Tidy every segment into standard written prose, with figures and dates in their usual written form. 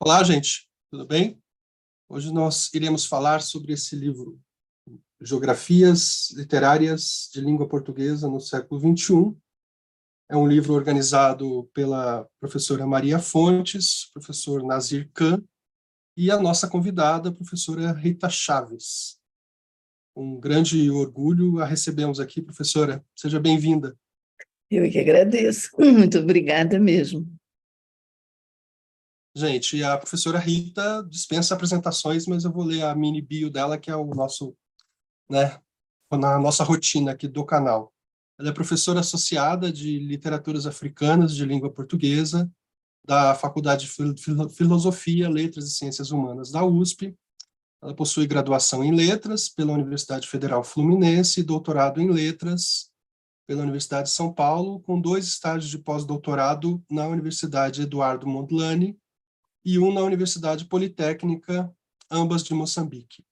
Olá, gente, tudo bem? Hoje nós iremos falar sobre esse livro, Geografias Literárias de Língua Portuguesa no século XXI. É um livro organizado pela professora Maria Fontes, professor Nazir Khan e a nossa convidada, a professora Rita Chaves. Um grande orgulho a recebemos aqui, professora. Seja bem-vinda. Eu que agradeço. Muito obrigada mesmo. Gente, a professora Rita dispensa apresentações, mas eu vou ler a mini bio dela, que é o nosso, né, na nossa rotina aqui do canal. Ela é professora associada de Literaturas Africanas de Língua Portuguesa da Faculdade de Filosofia, Letras e Ciências Humanas da USP. Ela possui graduação em Letras pela Universidade Federal Fluminense e doutorado em Letras pela Universidade de São Paulo, com 2 estágios de pós-doutorado na Universidade Eduardo Mondlane e um na Universidade Politécnica, ambas de Moçambique.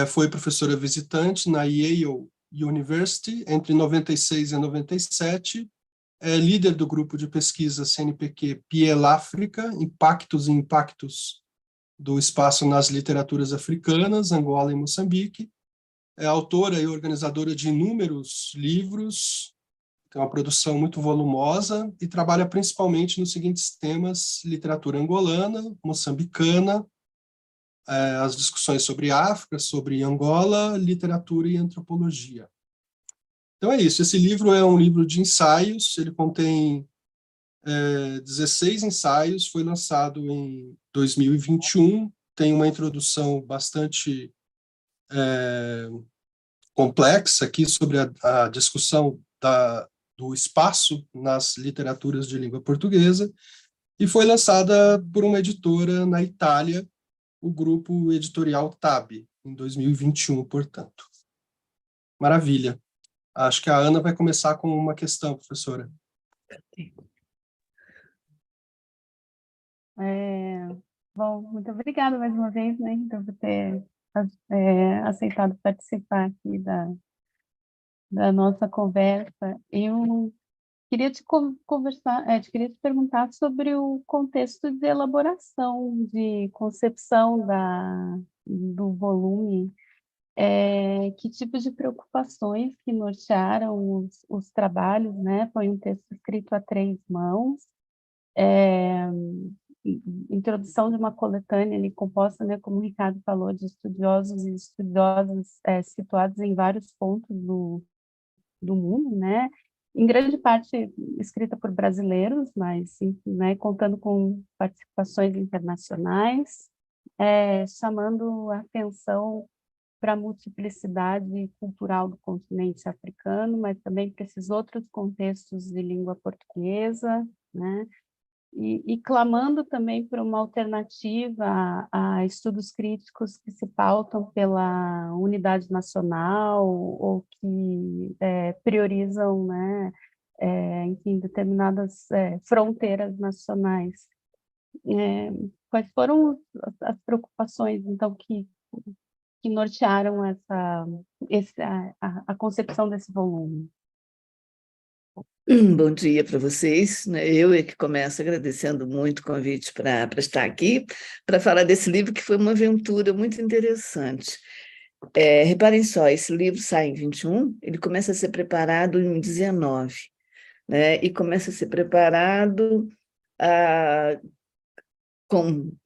Foi professora visitante na Yale University entre 96 e 97, é líder do grupo de pesquisa CNPq Piel África, Impactos e Impactos do Espaço nas Literaturas Africanas, Angola e Moçambique. É autora e organizadora de inúmeros livros, tem uma produção muito volumosa e trabalha principalmente nos seguintes temas: literatura angolana, moçambicana, as discussões sobre África, sobre Angola, literatura e antropologia. Então é isso, esse livro é um livro de ensaios, ele contém 16 ensaios, foi lançado em 2021, tem uma introdução bastante complexa aqui sobre a discussão do espaço nas literaturas de língua portuguesa, e foi lançada por uma editora na Itália, o grupo editorial TAB, em 2021, portanto. Maravilha. Acho que a Ana vai começar com uma questão, professora. Bom, muito obrigada mais uma vez, né, então, por ter aceitado participar aqui da nossa conversa. Eu queria queria te perguntar sobre o contexto de elaboração, de concepção do volume. Que tipo de preocupações que nortearam os trabalhos, né? Foi um texto escrito a 3 mãos, introdução de uma coletânea ali, composta, né, como o Ricardo falou, de estudiosos e estudiosas situados em vários pontos do mundo, né? Em grande parte escrita por brasileiros, mas, né, contando com participações internacionais, chamando a atenção para a multiplicidade cultural do continente africano, mas também para esses outros contextos de língua portuguesa, né? E clamando também por uma alternativa a estudos críticos que se pautam pela unidade nacional ou que priorizam, né, enfim, determinadas fronteiras nacionais. Quais foram as preocupações, então, que nortearam a concepção desse volume? Bom dia para vocês. Eu é que começo agradecendo muito o convite para estar aqui, para falar desse livro, que foi uma aventura muito interessante. Reparem só, esse livro sai em 21, ele começa a ser preparado em 19, né? E começa a ser preparado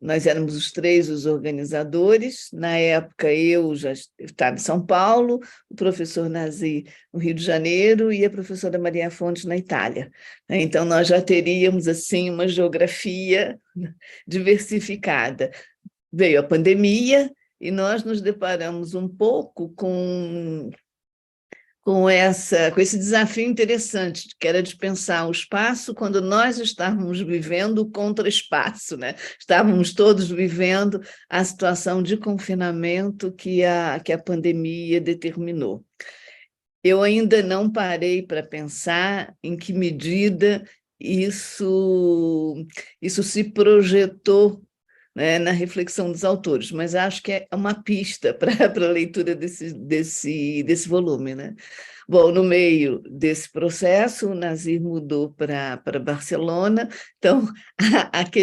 nós éramos os 3 os organizadores. Na época, eu já estava em São Paulo, o professor Nazir no Rio de Janeiro e a professora Maria Fontes na Itália. Então, nós já teríamos assim uma geografia diversificada. Veio a pandemia e nós nos deparamos um pouco com esse desafio interessante, que era de pensar o espaço quando nós estávamos vivendo o contra-espaço, né? Estávamos todos vivendo a situação de confinamento que a pandemia determinou. Eu ainda não parei para pensar em que medida isso se projetou né, na reflexão dos autores, mas acho que é uma pista para a leitura desse volume, né? Bom, no meio desse processo, o Nazir mudou para Barcelona, então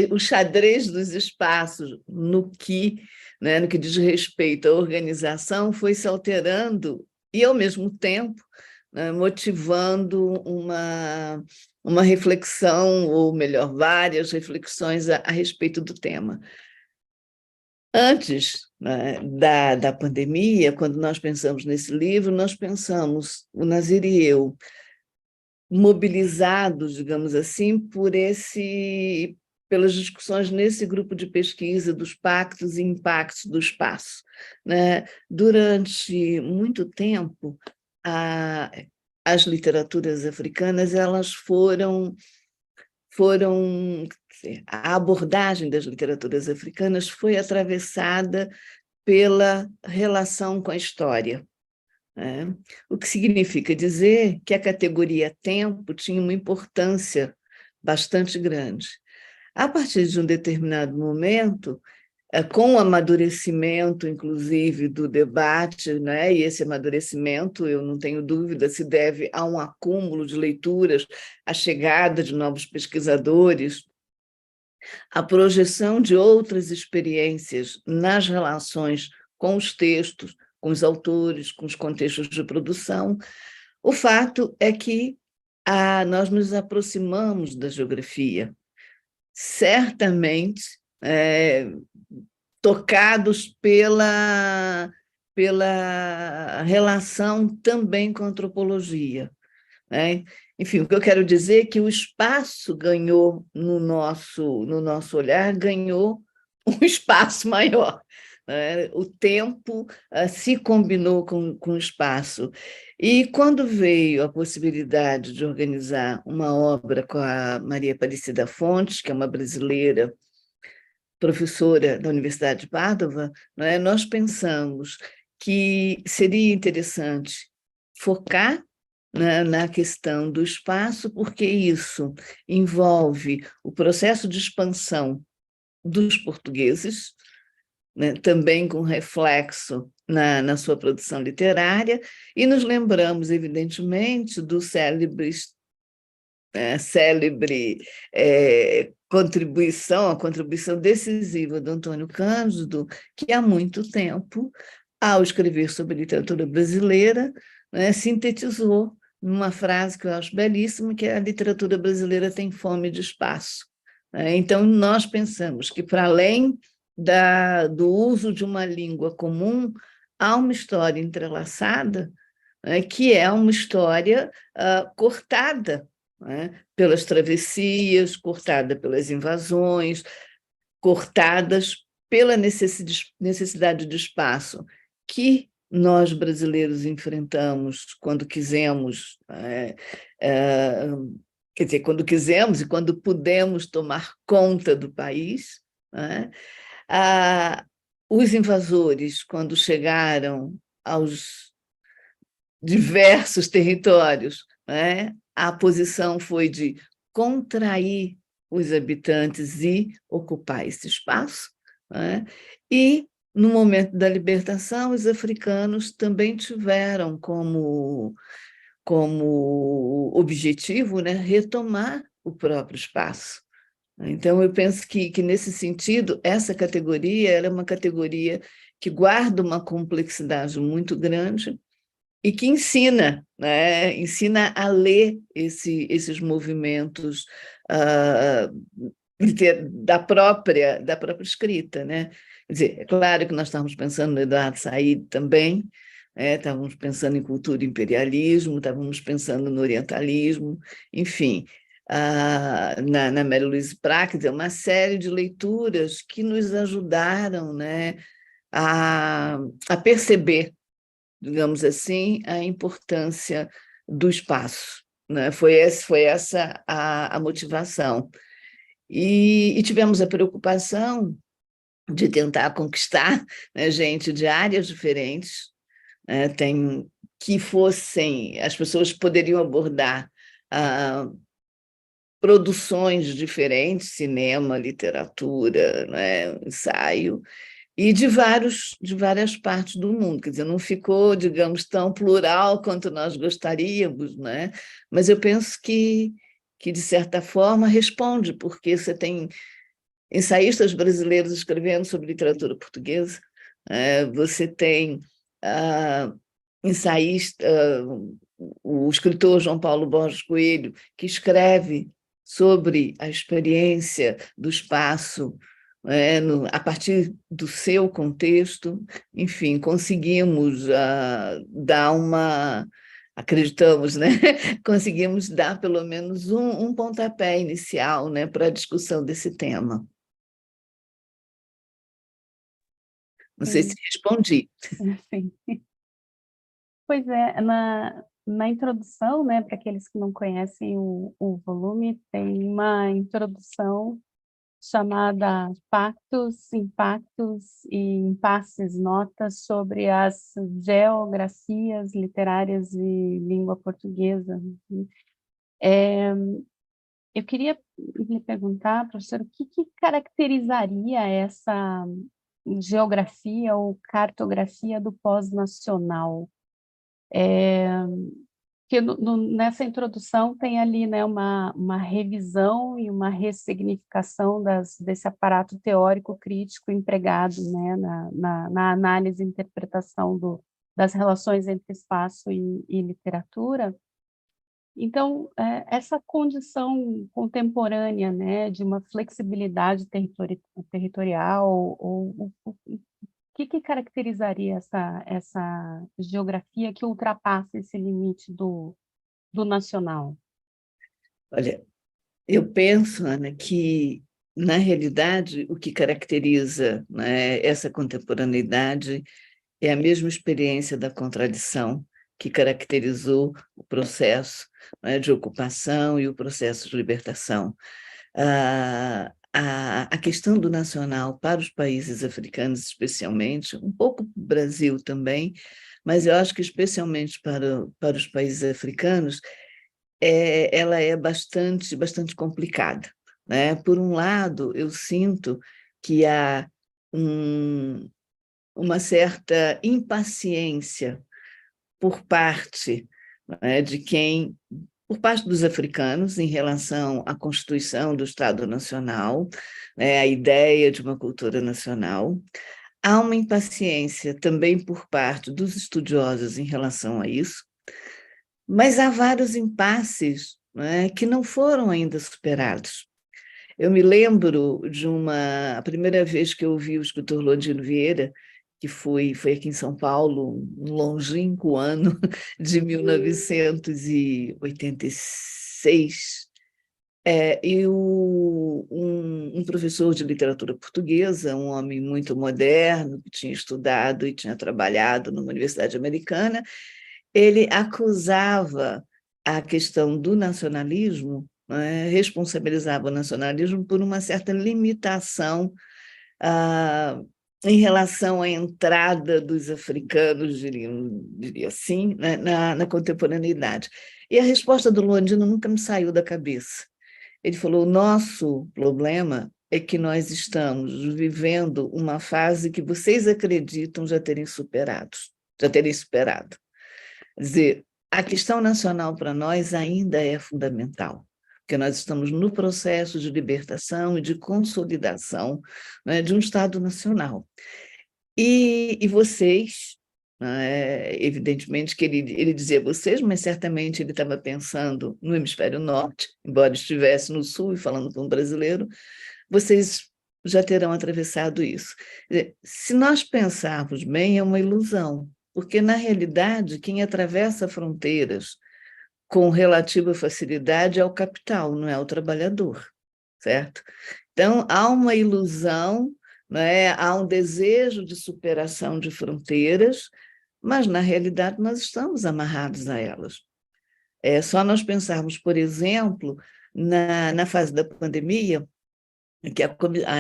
o xadrez dos espaços né, no que diz respeito à organização foi se alterando e, ao mesmo tempo, né, motivando uma reflexão, ou melhor, várias reflexões a respeito do tema. Antes, né, da pandemia, quando nós pensamos nesse livro, nós pensamos, o Nazir e eu, mobilizados, digamos assim, pelas discussões nesse grupo de pesquisa dos pactos e impactos do espaço, né? Durante muito tempo, as literaturas africanas elas foram a abordagem das literaturas africanas foi atravessada pela relação com a história, né? O que significa dizer que a categoria tempo tinha uma importância bastante grande. A partir de um determinado momento, com o amadurecimento, inclusive, do debate, né? E esse amadurecimento, eu não tenho dúvida, se deve a um acúmulo de leituras, a chegada de novos pesquisadores, a projeção de outras experiências nas relações com os textos, com os autores, com os contextos de produção. O fato é que nós nos aproximamos da geografia, certamente tocados pela relação também com a antropologia, né? Enfim, o que eu quero dizer é que o espaço ganhou, no nosso olhar, ganhou um espaço maior, né? O tempo se combinou com o espaço. E quando veio a possibilidade de organizar uma obra com a Maria Aparecida Fontes, que é uma brasileira, professora da Universidade de Pádua, né, nós pensamos que seria interessante focar na questão do espaço, porque isso envolve o processo de expansão dos portugueses, né, também com reflexo na sua produção literária, e nos lembramos, evidentemente, do célebre a contribuição decisiva do Antônio Cândido, que há muito tempo, ao escrever sobre literatura brasileira, né, sintetizou numa frase que eu acho belíssima, que é: a literatura brasileira tem fome de espaço. Então, nós pensamos que, para além do uso de uma língua comum, há uma história entrelaçada, que é uma história cortada, né, pelas travessias, cortada pelas invasões, cortadas pela necessidade de espaço que nós brasileiros enfrentamos quando quisemos, quer dizer, quando quisemos e quando pudemos tomar conta do país, né? Os invasores, quando chegaram aos diversos territórios, né, a posição foi de contrair os habitantes e ocupar esse espaço, né? E, no momento da libertação, os africanos também tiveram como objetivo, né, retomar o próprio espaço. Então, eu penso que nesse sentido, essa categoria ela é uma categoria que guarda uma complexidade muito grande e que ensina, né, ensina a ler esses movimentos da própria escrita, né? Quer dizer, é claro que nós estávamos pensando no Eduardo Said também, estávamos pensando em cultura e imperialismo, estávamos pensando no orientalismo, enfim, na Mary Louise Pratt, uma série de leituras que nos ajudaram, né, a perceber, digamos assim, a importância do espaço, né? Foi essa a motivação. E tivemos a preocupação de tentar conquistar, né, gente de áreas diferentes, né, que fossem, as pessoas poderiam abordar produções diferentes, cinema, literatura, né, ensaio, e de várias partes do mundo. Quer dizer, não ficou, digamos, tão plural quanto nós gostaríamos, né? Mas eu penso que, de certa forma, responde, porque você tem ensaístas brasileiros escrevendo sobre literatura portuguesa, você tem ensaísta, o escritor João Paulo Borges Coelho, que escreve sobre a experiência do espaço a partir do seu contexto. Enfim, conseguimos dar acreditamos, né? Conseguimos dar pelo menos um pontapé inicial, né, para a discussão desse tema. Não sei se respondi. Sim. Pois é, na introdução, né, para aqueles que não conhecem o volume, tem uma introdução chamada Pactos, Impactos e Impasses, notas sobre as geografias literárias de língua portuguesa. Eu queria lhe perguntar, professor, o que caracterizaria essa geografia ou cartografia do pós-nacional? Porque nessa introdução tem ali, né, uma revisão e uma ressignificação desse aparato teórico crítico empregado, né, na análise e interpretação das relações entre espaço e literatura. Então, essa condição contemporânea, né, de uma flexibilidade territorial, o que caracterizaria essa geografia que ultrapassa esse limite do nacional? Olha, eu penso, Ana, que, na realidade, o que caracteriza, né, essa contemporaneidade é a mesma experiência da contradição que caracterizou o processo, né, de ocupação e o processo de libertação. A questão do nacional para os países africanos, especialmente, um pouco para o Brasil também, mas eu acho que especialmente para os países africanos, ela é bastante complicada, né? Por um lado, eu sinto que há uma certa impaciência por parte, né, por parte dos africanos em relação à constituição do Estado Nacional, né, a ideia de uma cultura nacional. Há uma impaciência também por parte dos estudiosos em relação a isso, mas há vários impasses, né, que não foram ainda superados. Eu me lembro a primeira vez que eu ouvi o escritor Londino Vieira, que foi aqui em São Paulo, um longínquo ano de 1986, e um professor de literatura portuguesa, um homem muito moderno, que tinha estudado e tinha trabalhado numa universidade americana, ele acusava a questão do nacionalismo, né, responsabilizava o nacionalismo por uma certa limitação em relação à entrada dos africanos, diria assim, né, na contemporaneidade. E a resposta do Londino nunca me saiu da cabeça. Ele falou: o nosso problema é que nós estamos vivendo uma fase que vocês acreditam já terem superado. Quer dizer, a questão nacional para nós ainda é fundamental, porque nós estamos no processo de libertação e de consolidação, né, de um Estado nacional. E vocês, né, evidentemente que ele dizia vocês, mas certamente ele estava pensando no hemisfério norte, embora estivesse no sul e falando com um brasileiro, vocês já terão atravessado isso. Se nós pensarmos bem, é uma ilusão, porque, na realidade, quem atravessa fronteiras com relativa facilidade é o capital, não é o trabalhador, certo? Então, há uma ilusão, né? Há um desejo de superação de fronteiras, mas, na realidade, nós estamos amarrados a elas. É só nós pensarmos, por exemplo, na fase da pandemia, que a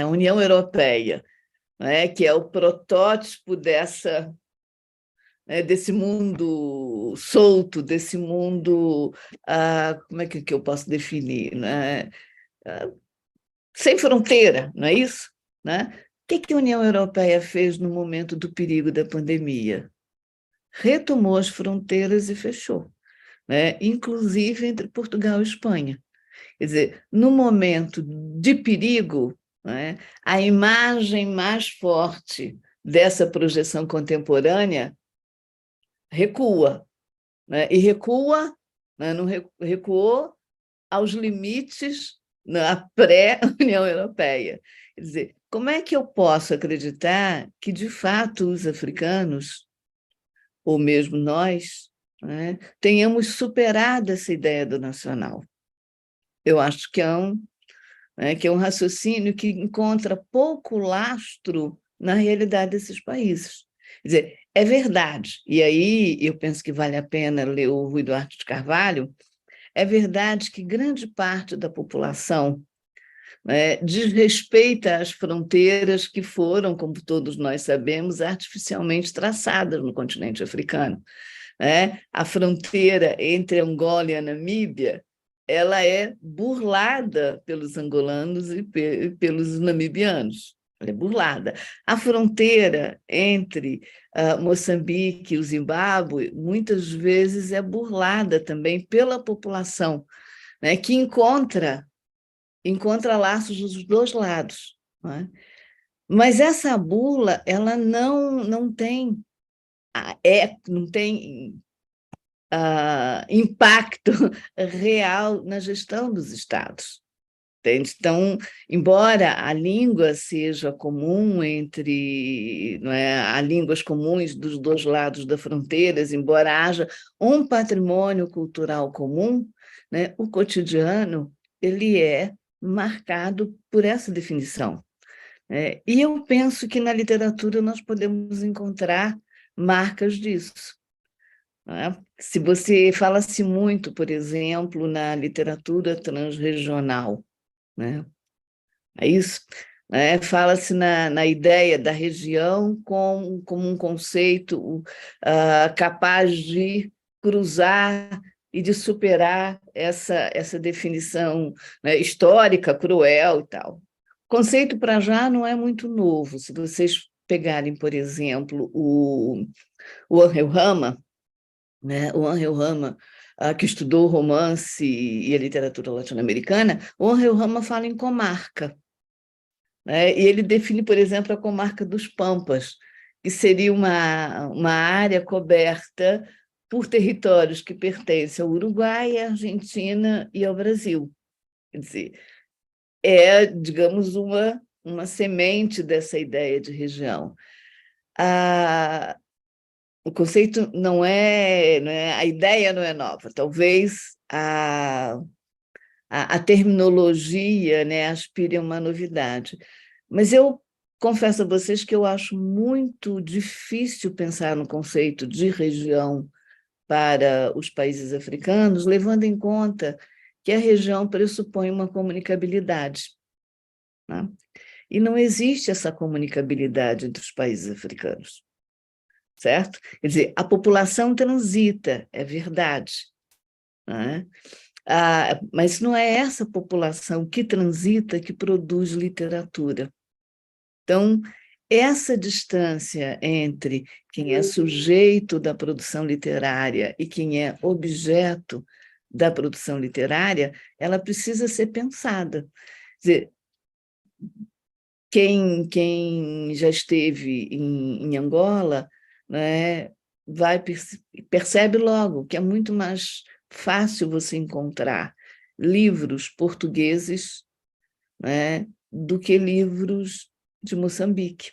União Europeia, né, que é o protótipo dessa né, desse mundo solto, desse mundo, como é que eu posso definir, né? Sem fronteira, não é isso? Né? O que a União Europeia fez no momento do perigo da pandemia? Retomou as fronteiras e fechou, né? Inclusive entre Portugal e Espanha. Quer dizer, no momento de perigo, né, a imagem mais forte dessa projeção contemporânea recua, né? E recua, né, não recuou aos limites na pré-União Europeia. Quer dizer, como é que eu posso acreditar que, de fato, os africanos, ou mesmo nós, né, tenhamos superado essa ideia do nacional? Eu acho que é um raciocínio que encontra pouco lastro na realidade desses países. Quer dizer, é verdade, e aí eu penso que vale a pena ler o Rui Duarte de Carvalho. É verdade que grande parte da população, né, desrespeita as fronteiras que foram, como todos nós sabemos, artificialmente traçadas no continente africano, né? A fronteira entre Angola e a Namíbia, ela é burlada pelos angolanos e pelos namibianos. Ela é burlada. A fronteira entre Moçambique e o Zimbábue, muitas vezes é burlada também pela população, né, que encontra laços dos dois lados. Né? Mas essa burla, ela não tem, não tem impacto real na gestão dos estados. Entende? Então, embora a língua seja comum entre, não é, há línguas comuns dos dois lados das fronteiras, embora haja um patrimônio cultural comum, né, o cotidiano ele é marcado por essa definição. E eu penso que na literatura nós podemos encontrar marcas disso. Né? Se você fala-se muito, por exemplo, na literatura transregional, né? É isso? Fala-se na ideia da região como um conceito capaz de cruzar e de superar essa definição, né, histórica, cruel e tal. O conceito, para já, não é muito novo. Se vocês pegarem, por exemplo, o Angel Rama, né? O Angel Rama, que estudou romance e a literatura latino-americana, o Angel Rama fala em comarca, né? E ele define, por exemplo, a comarca dos Pampas, que seria uma área coberta por territórios que pertencem ao Uruguai, à Argentina e ao Brasil. Quer dizer, digamos, uma semente dessa ideia de região. O conceito não é, a ideia não é nova, talvez a terminologia, né, aspire a uma novidade. Mas eu confesso a vocês que eu acho muito difícil pensar no conceito de região para os países africanos, levando em conta que a região pressupõe uma comunicabilidade, né? E não existe essa comunicabilidade entre os países africanos. Certo? Quer dizer, a população transita, é verdade, né? Mas não é essa população que transita que produz literatura. Então, essa distância entre quem é sujeito da produção literária e quem é objeto da produção literária, ela precisa ser pensada. Quer dizer, quem já esteve em Angola, né, percebe logo que é muito mais fácil você encontrar livros portugueses, né, do que livros de Moçambique.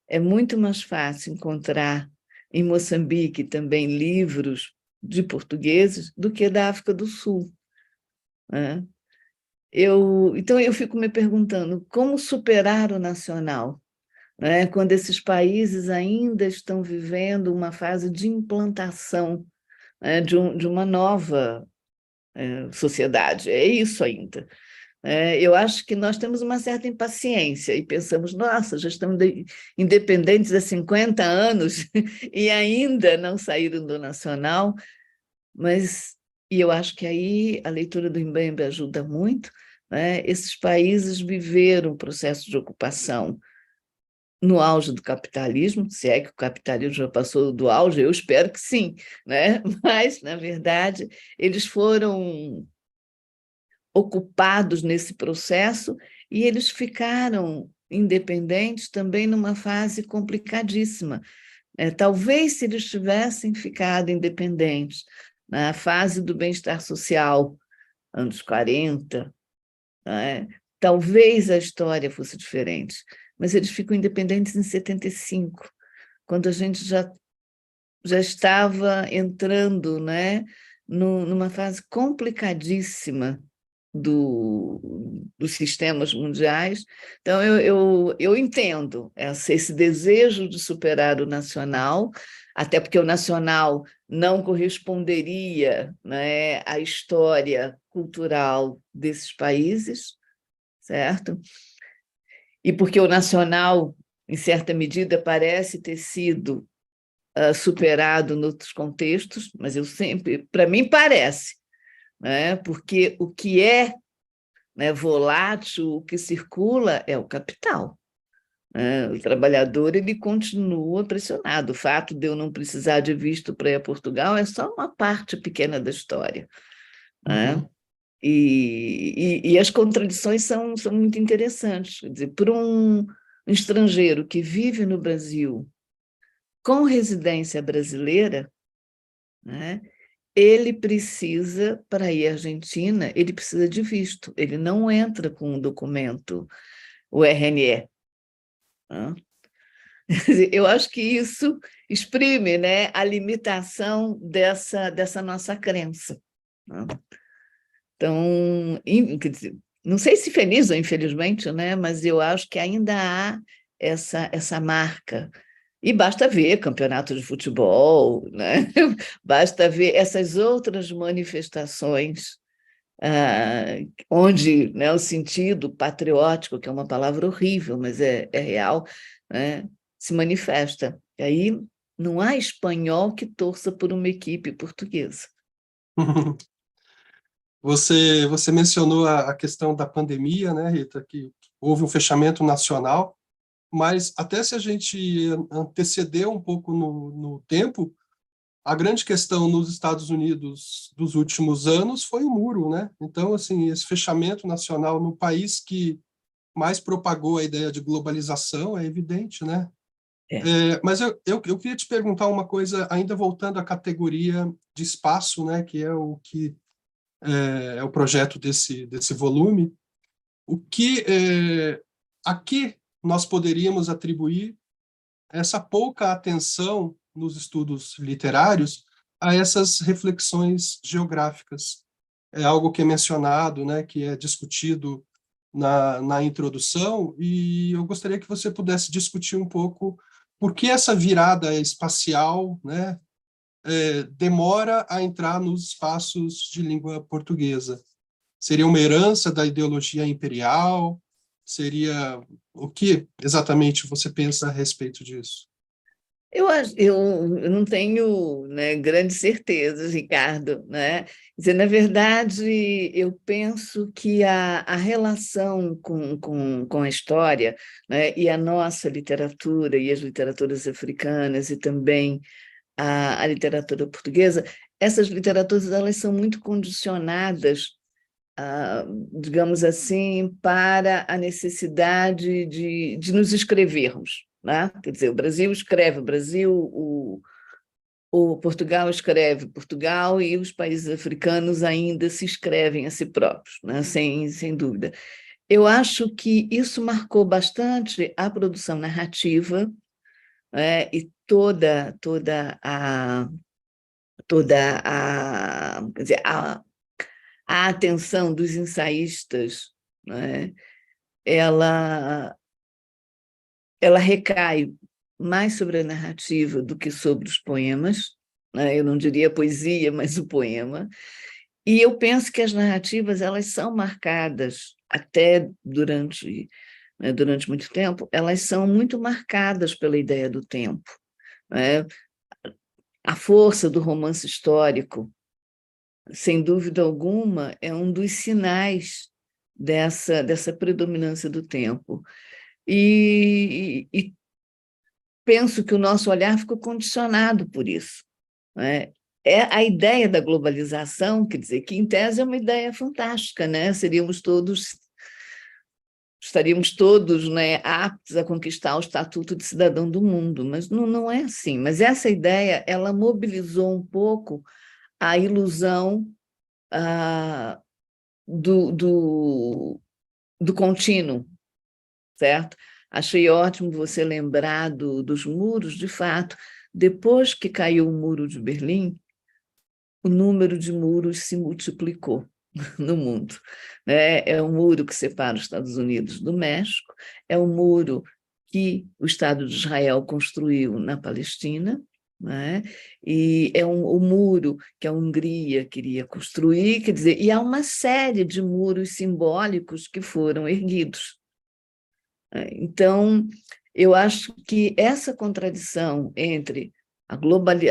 É muito mais fácil encontrar em Moçambique também livros de portugueses do que da África do Sul. Né? Então, eu fico me perguntando como superar o nacional, né, quando esses países ainda estão vivendo uma fase de implantação, né, de uma nova sociedade. É isso ainda. Eu acho que nós temos uma certa impaciência e pensamos, nossa, já estamos independentes há 50 anos e ainda não saíram do nacional, e eu acho que aí a leitura do Mbembe ajuda muito, né? Esses países viveram um processo de ocupação no auge do capitalismo, se é que o capitalismo já passou do auge, eu espero que sim, né? Mas, na verdade, eles foram ocupados nesse processo e eles ficaram independentes também numa fase complicadíssima. Talvez se eles tivessem ficado independentes na fase do bem-estar social, anos 40, né, talvez a história fosse diferente, mas eles ficam independentes em 75, quando a gente já estava entrando, né, numa fase complicadíssima dos sistemas mundiais. Então, eu entendo esse desejo de superar o nacional, até porque o nacional não corresponderia, né, à história cultural desses países, certo? E porque o nacional, em certa medida, parece ter sido superado em outros contextos, mas para mim parece, né? Porque o que é, né, volátil, o que circula é o capital. O trabalhador ele continua pressionado. O fato de eu não precisar de visto para ir a Portugal é só uma parte pequena da história. Né? E as contradições são muito interessantes. Quer dizer, para um estrangeiro que vive no Brasil com residência brasileira, né, ele precisa, para ir à Argentina, ele precisa de visto, ele não entra com um documento, o RNE. Né? Eu acho que isso exprime, né, a limitação dessa nossa crença. Né? Então, quer dizer, não sei se feliz ou infelizmente, né, mas eu acho que ainda há essa marca. E basta ver campeonato de futebol, né? Basta ver essas outras manifestações, onde, né, o sentido patriótico, que é uma palavra horrível, mas é real, né, se manifesta. E aí não há espanhol que torça por uma equipe portuguesa. Você mencionou a questão da pandemia, né, Rita, que houve um fechamento nacional, mas até se a gente anteceder um pouco no tempo, a grande questão nos Estados Unidos dos últimos anos foi o muro, né? Então, assim, esse fechamento nacional no país que mais propagou a ideia de globalização é evidente, né? Mas eu queria te perguntar uma coisa, ainda voltando à categoria de espaço, né, que é o que é o projeto desse volume, a que nós poderíamos atribuir essa pouca atenção nos estudos literários a essas reflexões geográficas. É algo que é mencionado, né, que é discutido na introdução, e eu gostaria que você pudesse discutir um pouco por que essa virada espacial, né, demora a entrar nos espaços de língua portuguesa. Seria uma herança da ideologia imperial? Seria o que exatamente você pensa a respeito disso? Eu não tenho, né, grandes certezas, Ricardo. Né? Quer dizer, na verdade, eu penso que a relação com a história, né, e a nossa literatura, e as literaturas africanas, e também a literatura portuguesa, essas literaturas elas são muito condicionadas, digamos assim, para a necessidade de nos escrevermos. Né? Quer dizer, o Brasil escreve o Brasil, o Portugal escreve Portugal, e os países africanos ainda se escrevem a si próprios, né? Sem dúvida. Eu acho que isso marcou bastante a produção narrativa, né? E toda quer dizer, a atenção dos ensaístas, né? ela recai mais sobre a narrativa do que sobre os poemas, né? Eu não diria a poesia, mas o poema. E eu penso que as narrativas elas são marcadas até durante muito tempo, elas são muito marcadas pela ideia do tempo, né? A força do romance histórico, sem dúvida alguma, é um dos sinais dessa predominância do tempo. E penso que o nosso olhar ficou condicionado por isso, né? É a ideia da globalização, quer dizer, que em tese é uma ideia fantástica, né? Estaríamos todos, né, aptos a conquistar o estatuto de cidadão do mundo, mas não é assim. Mas essa ideia, ela mobilizou um pouco a ilusão do contínuo, certo? Achei ótimo você lembrar dos muros, de fato. Depois que caiu o muro de Berlim, o número de muros se multiplicou no mundo, né? É um muro que separa os Estados Unidos do México, é um muro que o Estado de Israel construiu na Palestina, né? E é o muro que a Hungria queria construir, quer dizer, e há uma série de muros simbólicos que foram erguidos. Então, eu acho que essa contradição entre a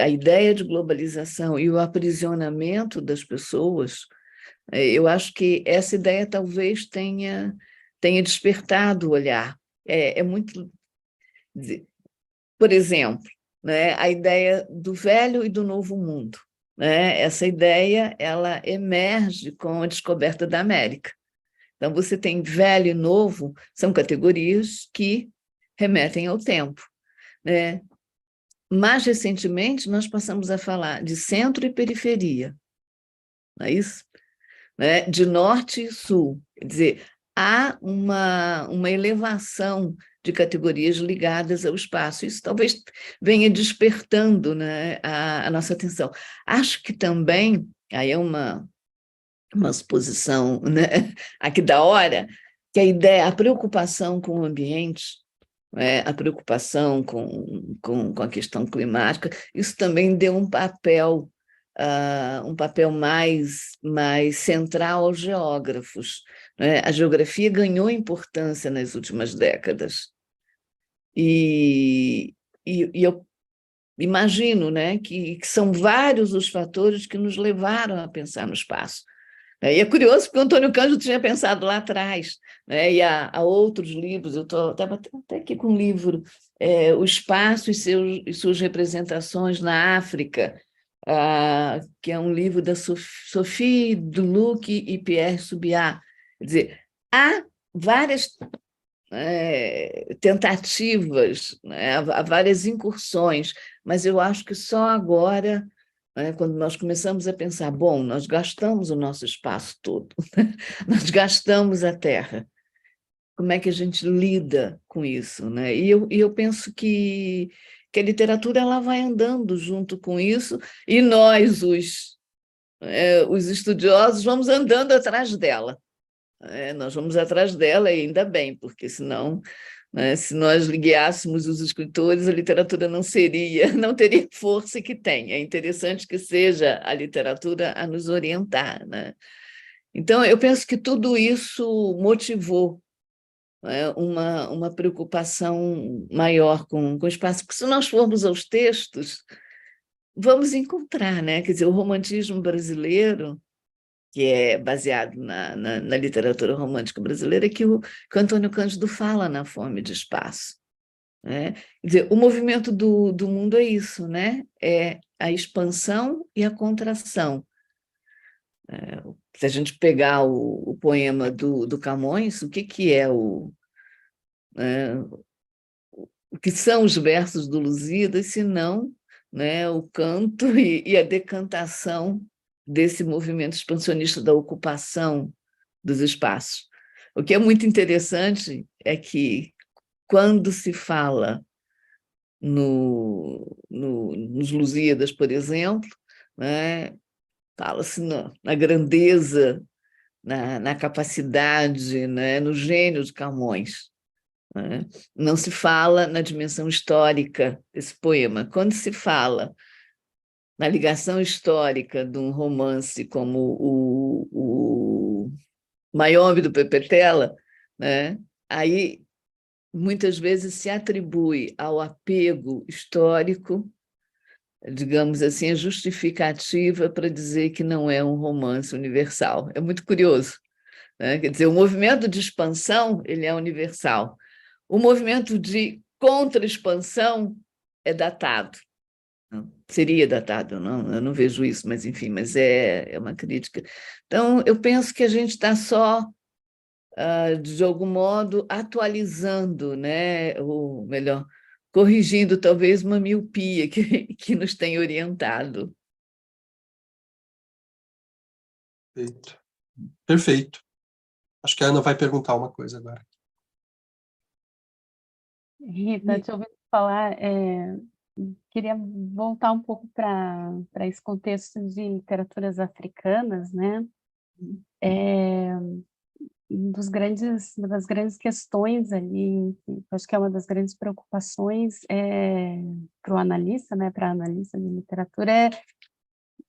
ideia de globalização e o aprisionamento das pessoas, eu acho que essa ideia talvez tenha despertado o olhar. É muito... Por exemplo, né, a ideia do velho e do novo mundo, né? Essa ideia ela emerge com a descoberta da América. Então, você tem velho e novo, são categorias que remetem ao tempo, né? Mais recentemente, nós passamos a falar de centro e periferia, não é isso? Né? De norte e sul. Quer dizer, há uma elevação de categorias ligadas ao espaço. Isso talvez venha despertando, né, a nossa atenção. Acho que também, aí é uma suposição, né, aqui da hora, que a preocupação com o ambiente, né, a preocupação com a questão climática, isso também deu um papel mais central aos geógrafos, né? A geografia ganhou importância nas últimas décadas. E eu imagino, né, que são vários os fatores que nos levaram a pensar no espaço. E é curioso, porque o Antônio Cândido tinha pensado lá atrás, né? E há outros livros, eu estava até aqui com um livro, O Espaço e suas representações na África, que é um livro da Sophie Duluc e Pierre Subiat. Quer dizer, há várias tentativas, né? Há várias incursões, mas eu acho que só agora, quando nós começamos a pensar, bom, nós gastamos o nosso espaço todo, nós gastamos a terra, como é que a gente lida com isso, né? E eu penso que a literatura ela vai andando junto com isso, e nós, os estudiosos, vamos andando atrás dela. Nós vamos atrás dela, e ainda bem, porque senão, né, se nós guiássemos os escritores, a literatura não teria força que tem. É interessante que seja a literatura a nos orientar, né? Então, eu penso que tudo isso motivou, né, uma preocupação maior com o espaço, porque se nós formos aos textos, vamos encontrar, né? Quer dizer, o romantismo brasileiro, que é baseado na literatura romântica brasileira, que o Antônio Cândido fala na Fome de Espaço, né? Quer dizer, o movimento do mundo é isso, né? É a expansão e a contração. Se a gente pegar o poema do Camões, o que é o que são os versos do Lusíadas, se não, né, o canto e a decantação desse movimento expansionista da ocupação dos espaços. O que é muito interessante é que, quando se fala nos Lusíadas, por exemplo, né, fala-se na grandeza, na capacidade, né, no gênio de Camões, né? Não se fala na dimensão histórica desse poema. Quando se fala na ligação histórica de um romance como Mayombe do Pepe Tela, né? Aí muitas vezes se atribui ao apego histórico, digamos assim, a justificativa para dizer que não é um romance universal. É muito curioso, né? Quer dizer, o movimento de expansão ele é universal. O movimento de contra-expansão é datado. Seria datado, não? Eu não vejo isso, mas enfim, mas é uma crítica. Então, eu penso que a gente está só, de algum modo, atualizando, né? Ou melhor, corrigindo talvez uma miopia que nos tem orientado. Perfeito. Perfeito. Acho que a Ana vai perguntar uma coisa agora. Rita, te ouvindo falar, queria voltar um pouco para esse contexto de literaturas africanas, né? Uma das grandes questões ali, acho que é uma das grandes preocupações para o analista, né, para a analista de literatura,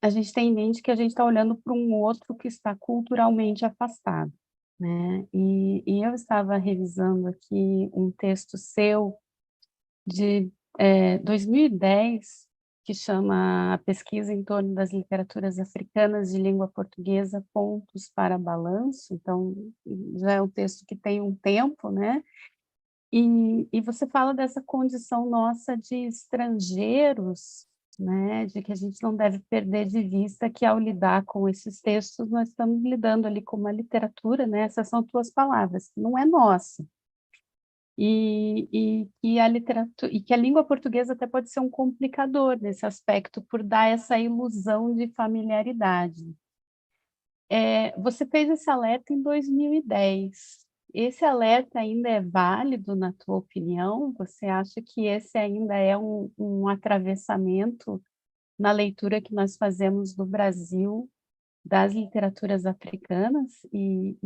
a gente tem em mente que a gente está olhando para um outro que está culturalmente afastado, né? E eu estava revisando aqui um texto seu de 2010, que chama A Pesquisa em Torno das Literaturas Africanas de Língua Portuguesa, Pontos para Balanço. Então, já é um texto que tem um tempo, né? E você fala dessa condição nossa de estrangeiros, né? De que a gente não deve perder de vista que, ao lidar com esses textos, nós estamos lidando ali com uma literatura, né? Essas são tuas palavras, que não é nossa. E a literatura, e que a língua portuguesa até pode ser um complicador nesse aspecto, por dar essa ilusão de familiaridade. Você fez esse alerta em 2010. Esse alerta ainda é válido, na tua opinião? Você acha que esse ainda é um atravessamento na leitura que nós fazemos do Brasil das literaturas africanas e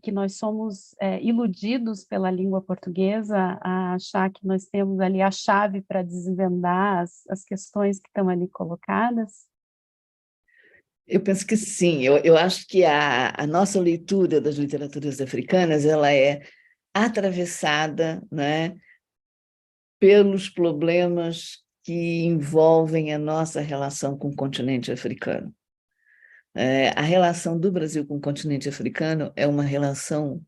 que nós somos iludidos pela língua portuguesa a achar que nós temos ali a chave para desvendar as questões que estão ali colocadas? Eu penso que sim. Eu acho que a nossa leitura das literaturas africanas ela é atravessada, né, pelos problemas que envolvem a nossa relação com o continente africano. A relação do Brasil com o continente africano é uma relação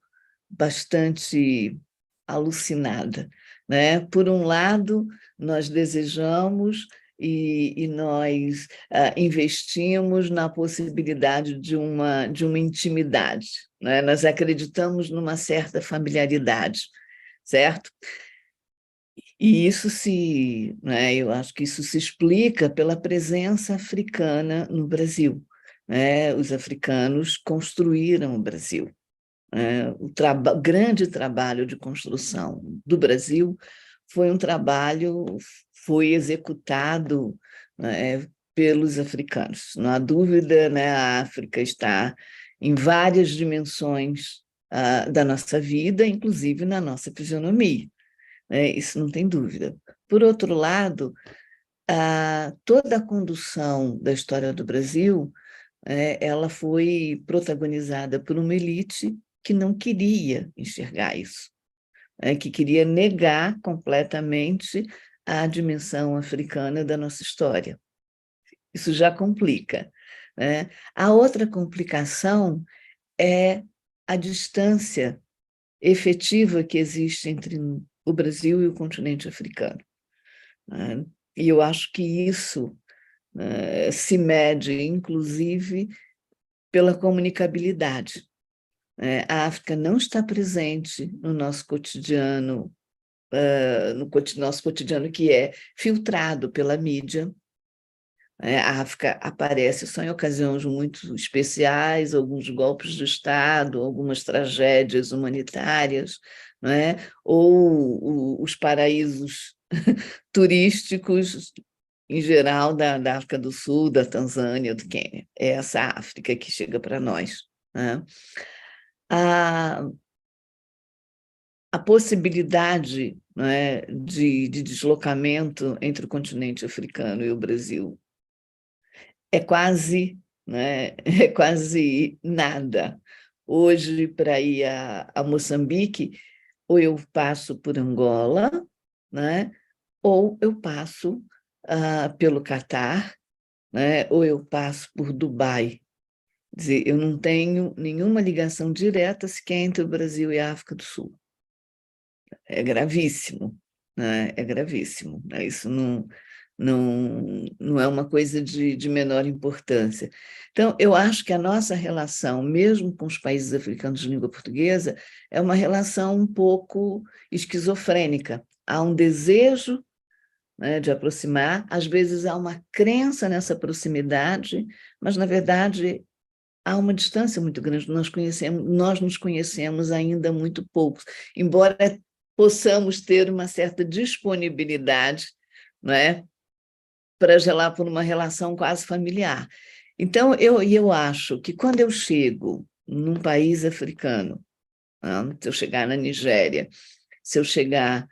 bastante alucinada, né? Por um lado, nós desejamos e nós investimos na possibilidade de uma intimidade, né? Nós acreditamos numa certa familiaridade, certo? E eu acho que isso se explica pela presença africana no Brasil, né? Os africanos construíram o Brasil. O grande trabalho de construção do Brasil foi executado, né, pelos africanos. Não há dúvida, né, a África está em várias dimensões da nossa vida, inclusive na nossa fisionomia. Isso não tem dúvida. Por outro lado, toda a condução da história do Brasil ela foi protagonizada por uma elite que não queria enxergar isso, que queria negar completamente a dimensão africana da nossa história. Isso já complica, né? A outra complicação é a distância efetiva que existe entre o Brasil e o continente africano, né? E eu acho que isso se mede, inclusive, pela comunicabilidade. A África não está presente no nosso cotidiano, nosso cotidiano que é filtrado pela mídia. A África aparece só em ocasiões muito especiais, alguns golpes de Estado, algumas tragédias humanitárias, não é? Ou os paraísos turísticos, em geral, da África do Sul, da Tanzânia, do Quênia. É essa África que chega para nós, né? A possibilidade, né, de deslocamento entre o continente africano e o Brasil é quase, né, é quase nada, Hoje, para ir a Moçambique, ou eu passo por Angola, né? Ou eu passo pelo Catar, né? Ou eu passo por Dubai. Quer dizer, eu não tenho nenhuma ligação direta sequer entre o Brasil e a África do Sul. É gravíssimo, né? É gravíssimo, né? Isso não é uma coisa de menor importância. Então, eu acho que a nossa relação, mesmo com os países africanos de língua portuguesa, é uma relação um pouco esquizofrênica. Há um desejo, né, de aproximar, às vezes há uma crença nessa proximidade, mas, na verdade, há uma distância muito grande. Nós nos conhecemos ainda muito pouco, embora possamos ter uma certa disponibilidade, não é, para gelar por uma relação quase familiar. Então, eu acho que quando eu chego num país africano, se eu chegar na Nigéria, se eu chegar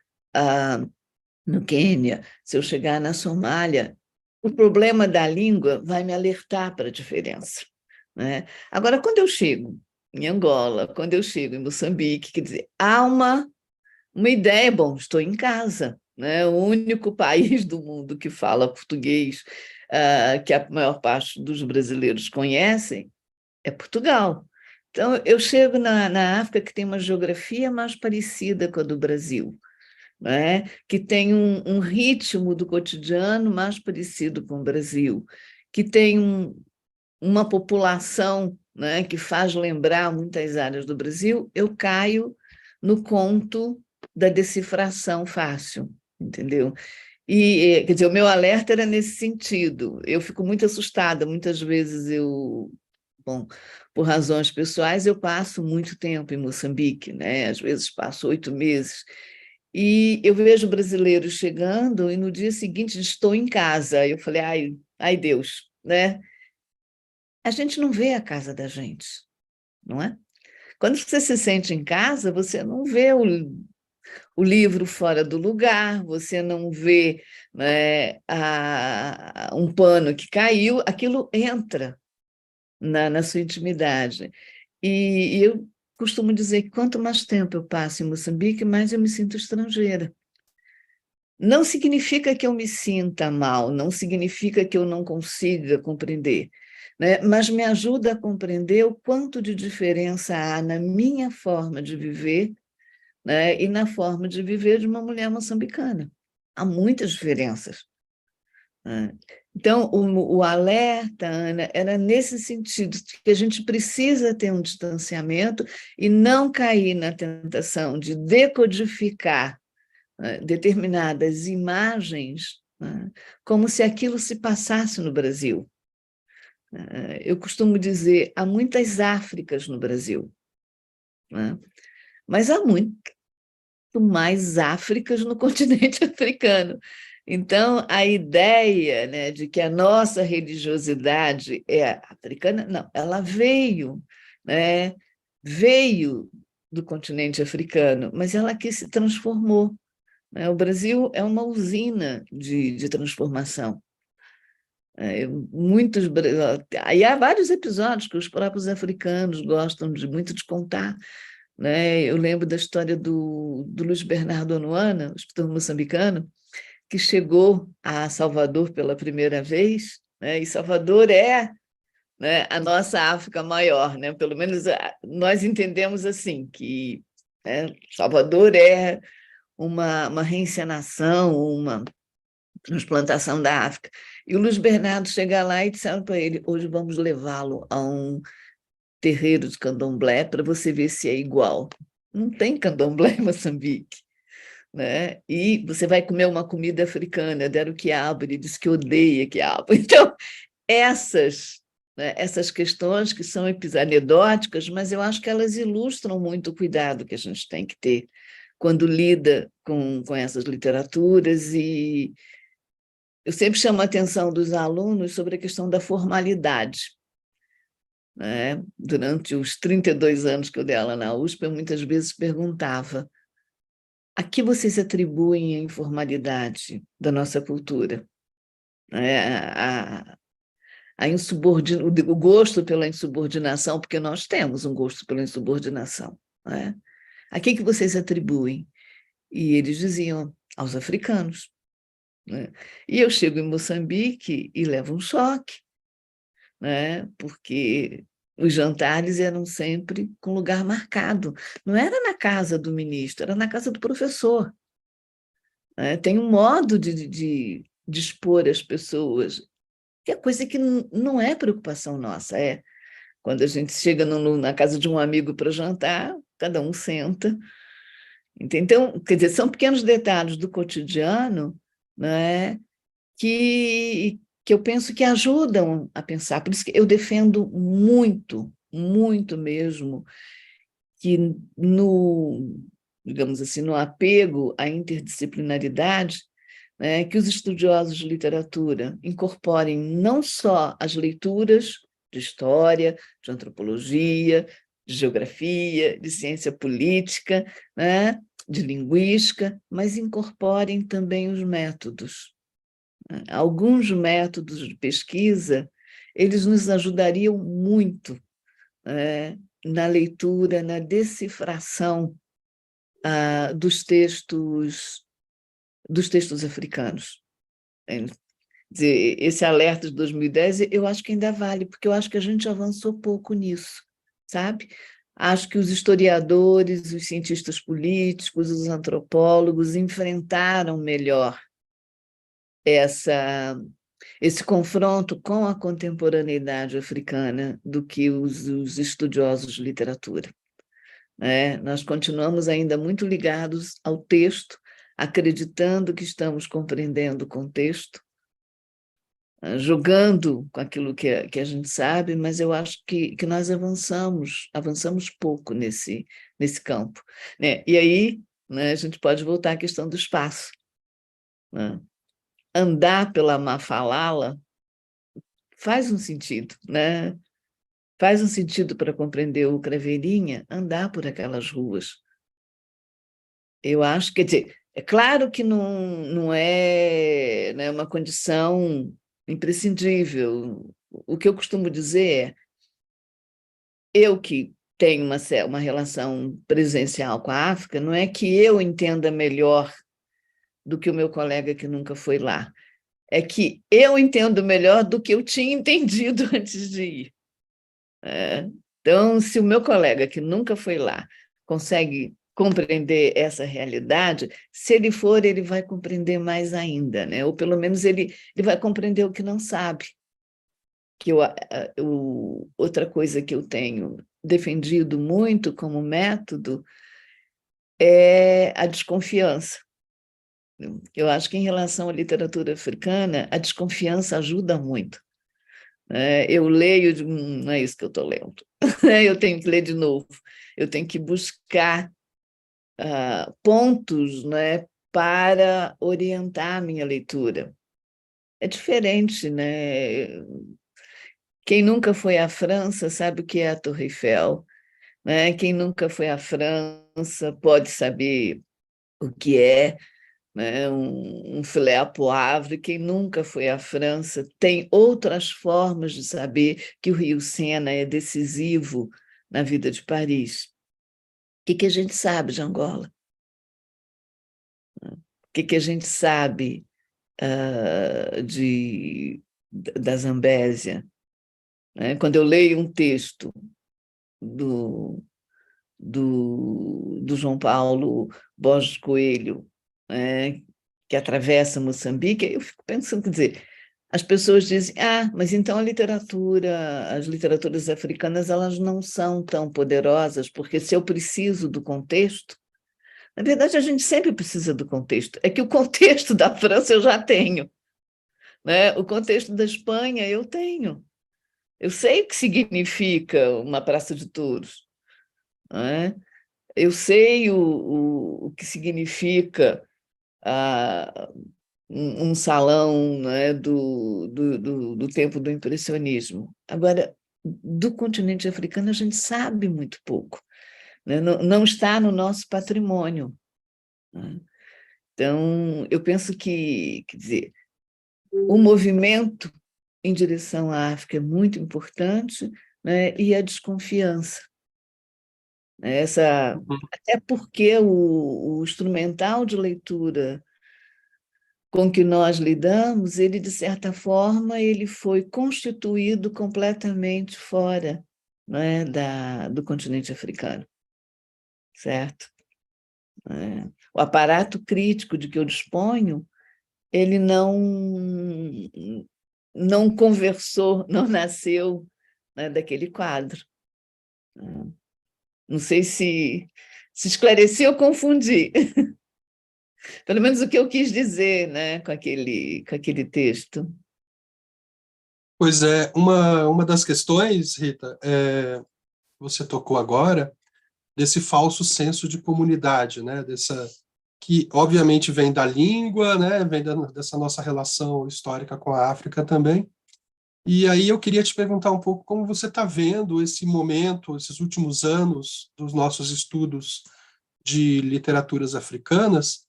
no Quênia, se eu chegar na Somália, o problema da língua vai me alertar para a diferença, né? Agora, quando eu chego em Angola, quando eu chego em Moçambique, quer dizer, há uma ideia, bom, estou em casa, né? O único país do mundo que fala português, que a maior parte dos brasileiros conhecem, é Portugal. Então, eu chego na África, que tem uma geografia mais parecida com a do Brasil, né? Que tem um ritmo do cotidiano mais parecido com o Brasil, que tem uma população, né, que faz lembrar muitas áreas do Brasil, eu caio no conto da decifração fácil, entendeu? E, quer dizer, o meu alerta era nesse sentido. Eu fico muito assustada, muitas vezes bom, por razões pessoais, eu passo muito tempo em Moçambique, né? Às vezes passo 8 meses, e eu vejo brasileiros chegando e no dia seguinte estou em casa. Eu falei, ai Deus, né? A gente não vê a casa da gente, não é? Quando você se sente em casa, você não vê o livro fora do lugar, você não vê, né, um pano que caiu, aquilo entra na sua intimidade. E eu costumo dizer que quanto mais tempo eu passo em Moçambique, mais eu me sinto estrangeira. Não significa que eu me sinta mal, não significa que eu não consiga compreender, né? Mas me ajuda a compreender o quanto de diferença há na minha forma de viver, né, e na forma de viver de uma mulher moçambicana. Há muitas diferenças, né? Então, o alerta, Ana, era nesse sentido, de que a gente precisa ter um distanciamento e não cair na tentação de decodificar determinadas imagens, né, como se aquilo se passasse no Brasil. Eu costumo dizer, há muitas Áfricas no Brasil, né, mas há muito mais Áfricas no continente africano. Então, a ideia, né, de que a nossa religiosidade é africana, não, ela veio, né, veio do continente africano, mas ela aqui se transformou. O Brasil é uma usina de transformação. Aí há vários episódios que os próprios africanos gostam muito de contar, né? Eu lembro da história do Luiz Bernardo Onuana, o escritor moçambicano, que chegou a Salvador pela primeira vez, né? E Salvador é, né, a nossa África maior, né? Pelo menos nós entendemos assim, que, né, Salvador é uma reencenação, uma transplantação da África. E o Luiz Bernardo chega lá e disseram para ele, hoje vamos levá-lo a um terreiro de candomblé para você ver se é igual. Não tem candomblé em Moçambique, né? E você vai comer uma comida africana, deram quiabo, ele disse que odeia quiabo. Então, essas questões que são anedóticas, mas eu acho que elas ilustram muito o cuidado que a gente tem que ter quando lida com essas literaturas. E eu sempre chamo a atenção dos alunos sobre a questão da formalidade, né? Durante os 32 anos que eu dei aula na USP, eu muitas vezes perguntava: a que vocês atribuem a informalidade da nossa cultura? o gosto pela insubordinação, porque nós temos um gosto pela insubordinação, né? A quem que vocês atribuem? E eles diziam, aos africanos, né? E eu chego em Moçambique e levo um choque, né? Porque os jantares eram sempre com lugar marcado. Não era na casa do ministro, era na casa do professor, né? Tem um modo de expor as pessoas, que é coisa que não é preocupação nossa, é quando a gente chega na casa de um amigo para jantar, cada um senta. Então, quer dizer, são pequenos detalhes do cotidiano, né, que eu penso que ajudam a pensar. Por isso que eu defendo muito, muito mesmo, que digamos assim, no apego à interdisciplinaridade, né, que os estudiosos de literatura incorporem não só as leituras de história, de antropologia, de geografia, de ciência política, né, de linguística, mas incorporem também os métodos. Alguns métodos de pesquisa, eles nos ajudariam muito, né, na leitura, na decifração dos textos africanos. Esse alerta de 2010, eu acho que ainda vale, porque eu acho que a gente avançou pouco nisso, sabe? Acho que os historiadores, os cientistas políticos, os antropólogos enfrentaram melhor esse confronto com a contemporaneidade africana do que os estudiosos de literatura, né? Nós continuamos ainda muito ligados ao texto, acreditando que estamos compreendendo o contexto, jogando com aquilo que a gente sabe, mas eu acho que nós avançamos pouco nesse campo, né? E aí, né, a gente pode voltar à questão do espaço, né? Andar pela Mafalala faz um sentido, né? Faz um sentido para compreender o Craveirinha, andar por aquelas ruas. Eu acho, quer dizer, é claro que não é, né, uma condição imprescindível. O que eu costumo dizer é, eu que tenho uma relação presencial com a África, não é que eu entenda melhor do que o meu colega que nunca foi lá, é que eu entendo melhor do que eu tinha entendido antes de ir. Então, se o meu colega que nunca foi lá consegue compreender essa realidade, se ele for, ele vai compreender mais ainda, né? Ou pelo menos ele vai compreender o que não sabe. Outra coisa que eu tenho defendido muito como método é a desconfiança. Eu acho que, em relação à literatura africana, a desconfiança ajuda muito. Eu leio, não é isso que eu estou lendo, eu tenho que ler de novo, eu tenho que buscar pontos, né, para orientar a minha leitura. É diferente, né? Quem nunca foi à França sabe o que é a Torre Eiffel, né? Quem nunca foi à França pode saber o que é, né, um filé à poivre. Quem nunca foi à França tem outras formas de saber que o Rio Sena é decisivo na vida de Paris. O que a gente sabe de Angola? O que a gente sabe da Zambésia? Quando eu leio um texto do João Paulo Borges Coelho, que atravessa Moçambique, eu fico pensando, quer dizer, as pessoas dizem, mas então as literaturas africanas, elas não são tão poderosas, porque se eu preciso do contexto, na verdade a gente sempre precisa do contexto, é que o contexto da França eu já tenho, né? O contexto da Espanha eu tenho, eu sei o que significa uma praça de touros, né? Eu sei o que significa um salão, né, do tempo do impressionismo. Agora, do continente africano, a gente sabe muito pouco, né? Não está no nosso patrimônio, né? Então, eu penso que, quer dizer, o movimento em direção à África é muito importante, né? E a desconfiança. Até porque o instrumental de leitura com que nós lidamos, ele, de certa forma, ele foi constituído completamente fora, né, do continente africano, certo? O aparato crítico de que eu disponho, ele não conversou, não nasceu, né, daquele quadro. Não sei se esclareci ou confundi. Pelo menos o que eu quis dizer, né, com aquele texto. Pois é, uma das questões, Rita, você tocou agora, desse falso senso de comunidade, né, que obviamente vem da língua, né, vem dessa nossa relação histórica com a África também. E aí eu queria te perguntar um pouco como você está vendo esse momento, esses últimos anos dos nossos estudos de literaturas africanas,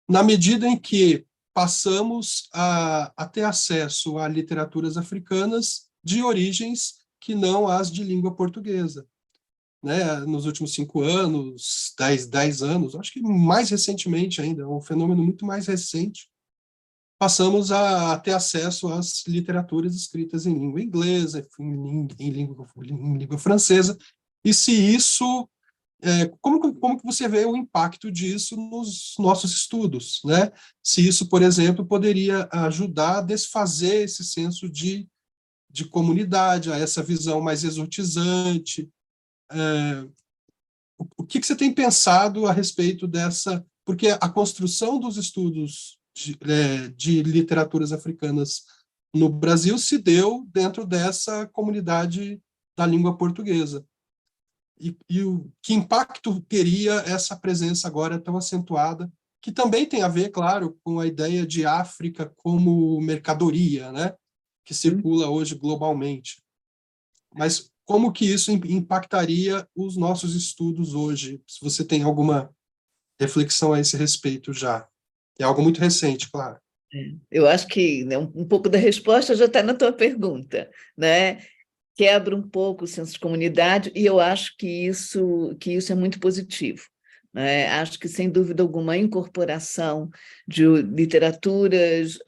na medida em que passamos a ter acesso a literaturas africanas de origens que não as de língua portuguesa. Né? Nos últimos 5 anos, 10 anos, acho que mais recentemente ainda, é um fenômeno muito mais recente, passamos a ter acesso às literaturas escritas em língua inglesa, em língua francesa, e se isso como que você vê o impacto disso nos nossos estudos, né? Se isso, por exemplo, poderia ajudar a desfazer esse senso de comunidade, a essa visão mais exotizante. O que você tem pensado a respeito dessa... Porque a construção dos estudos de literaturas africanas no Brasil se deu dentro dessa comunidade da língua portuguesa. Que impacto teria essa presença agora tão acentuada, que também tem a ver, claro, com a ideia de África como mercadoria, né, que circula hoje globalmente. Mas como que isso impactaria os nossos estudos hoje? Se você tem alguma reflexão a esse respeito já. É algo muito recente, claro. Eu acho que, né, um pouco da resposta já está na tua pergunta, né? Quebra um pouco o senso de comunidade, e eu acho que isso é muito positivo. Né? Acho que, sem dúvida alguma, a incorporação de literaturas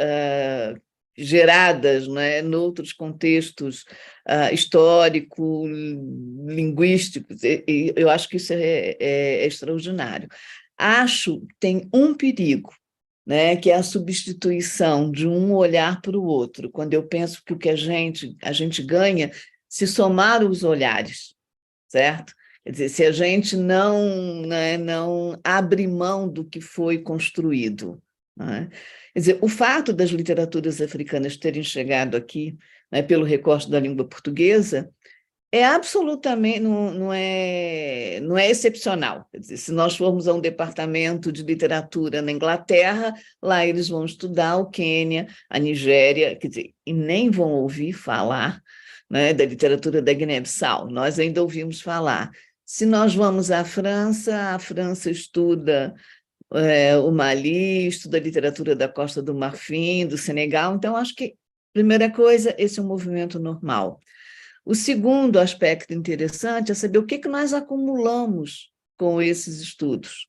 geradas, né, em outros contextos históricos, linguísticos, eu acho que isso é extraordinário. Acho que tem um perigo, né, que é a substituição de um olhar para o outro, quando eu penso que o que a gente ganha se somar os olhares, certo? Quer dizer, se a gente não abre mão do que foi construído. Né? Quer dizer, o fato das literaturas africanas terem chegado aqui, né, pelo recorte da língua portuguesa, é absolutamente, não é excepcional. Quer dizer, se nós formos a um departamento de literatura na Inglaterra, lá eles vão estudar o Quênia, a Nigéria, quer dizer, e nem vão ouvir falar, né, da literatura da Guiné-Bissau. Nós ainda ouvimos falar. Se nós vamos à França, a França estuda o Mali, estuda a literatura da Costa do Marfim, do Senegal. Então, acho que, primeira coisa, esse é um movimento normal. O segundo aspecto interessante é saber o que nós acumulamos com esses estudos.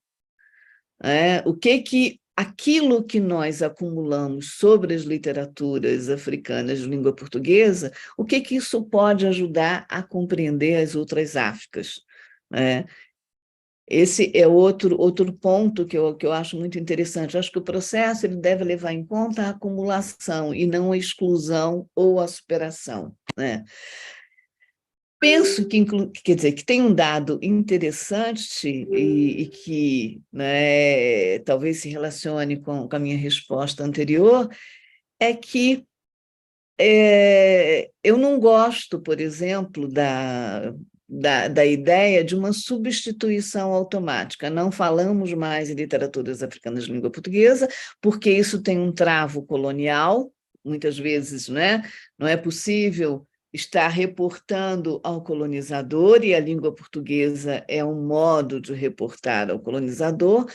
Aquilo que nós acumulamos sobre as literaturas africanas de língua portuguesa, o que isso pode ajudar a compreender as outras Áfricas. Esse é outro ponto que eu acho muito interessante. Eu acho que o processo ele deve levar em conta a acumulação e não a exclusão ou a superação. Penso que, quer dizer, que tem um dado interessante e que, né, talvez se relacione com a minha resposta anterior, é que eu não gosto, por exemplo, da ideia de uma substituição automática. Não falamos mais em literaturas africanas de língua portuguesa, porque isso tem um travo colonial, muitas vezes, né? Não é possível estar reportando ao colonizador, e a língua portuguesa é um modo de reportar ao colonizador.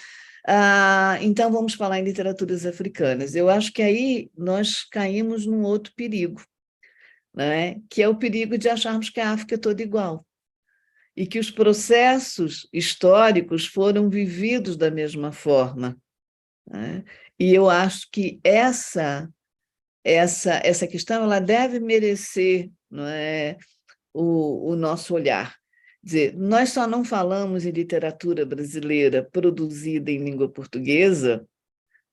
Então, vamos falar em literaturas africanas. Eu acho que aí nós caímos num outro perigo, né? Que é o perigo de acharmos que a África é toda igual e que os processos históricos foram vividos da mesma forma, né? E eu acho que essa questão ela deve merecer, não é, o nosso olhar. Quer dizer, nós só não falamos em literatura brasileira produzida em língua portuguesa,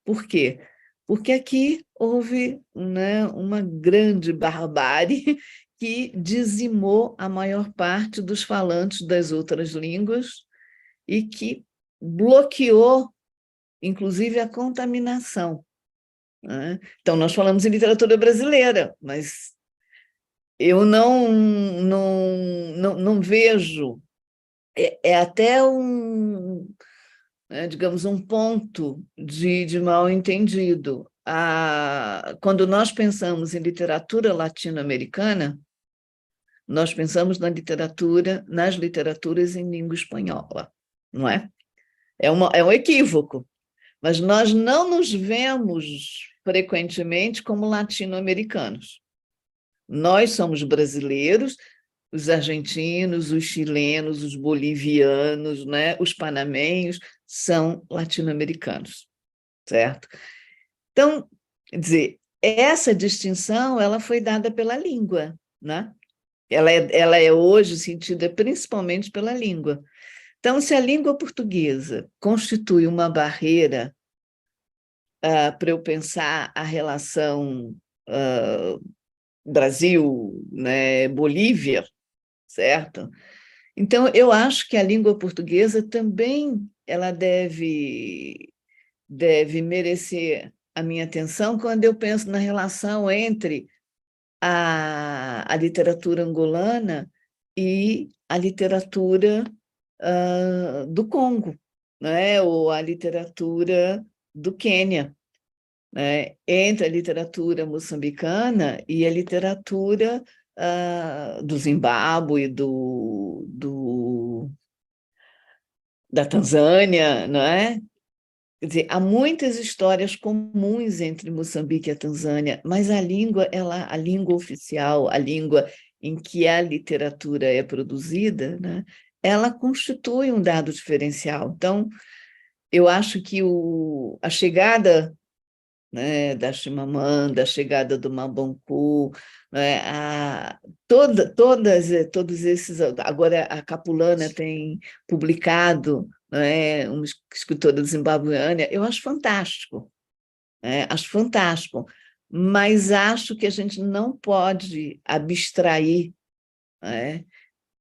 por quê? Porque aqui houve, né, uma grande barbárie que dizimou a maior parte dos falantes das outras línguas e que bloqueou, inclusive, a contaminação, né? Então, nós falamos em literatura brasileira, mas eu não vejo, é até digamos, um ponto de mal entendido. Quando nós pensamos em literatura latino-americana, nós pensamos nas literaturas em língua espanhola, não é? É um equívoco, mas nós não nos vemos frequentemente como latino-americanos. Nós somos brasileiros, os argentinos, os chilenos, os bolivianos, né? Os panamenhos são latino-americanos, certo? Então, quer dizer, essa distinção ela foi dada pela língua, né? Ela é hoje sentida principalmente pela língua. Então, se a língua portuguesa constitui uma barreira para eu pensar a relação Brasil, né, Bolívia, certo? Então, eu acho que a língua portuguesa também ela deve merecer a minha atenção quando eu penso na relação entre a literatura angolana e a literatura do Congo, né? Ou a literatura do Quênia, né? Entre a literatura moçambicana e a literatura do Zimbábue, da Tanzânia, não é? Quer dizer, há muitas histórias comuns entre Moçambique e a Tanzânia, mas a língua oficial, a língua em que a literatura é produzida, né, ela constitui um dado diferencial. Então, eu acho que a chegada, né, da Chimamanda, a chegada do Maboncu, né, todos esses... Agora, a Capulana tem publicado, né, uma escritora zimbabueana, eu acho fantástico, né, acho fantástico, mas acho que a gente não pode abstrair, né,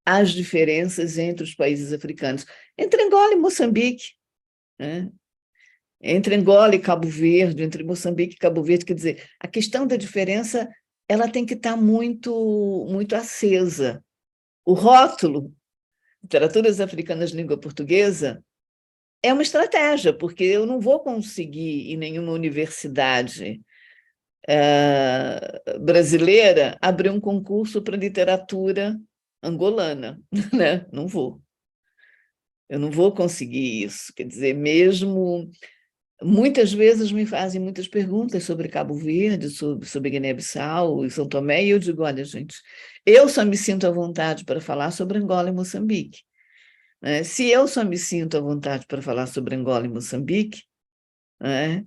as diferenças entre os países africanos, entre Angola e Moçambique, né? Entre Angola e Cabo Verde, entre Moçambique e Cabo Verde, quer dizer, a questão da diferença ela tem que estar muito, muito acesa. O rótulo, Literaturas Africanas de Língua Portuguesa, é uma estratégia, porque eu não vou conseguir, em nenhuma universidade brasileira, abrir um concurso para literatura angolana, né? Não vou. Eu não vou conseguir isso. Quer dizer, mesmo... Muitas vezes me fazem muitas perguntas sobre Cabo Verde, sobre Guiné-Bissau e São Tomé, e eu digo, olha, gente, eu só me sinto à vontade para falar sobre Angola e Moçambique, né? Se eu só me sinto à vontade para falar sobre Angola e Moçambique, né,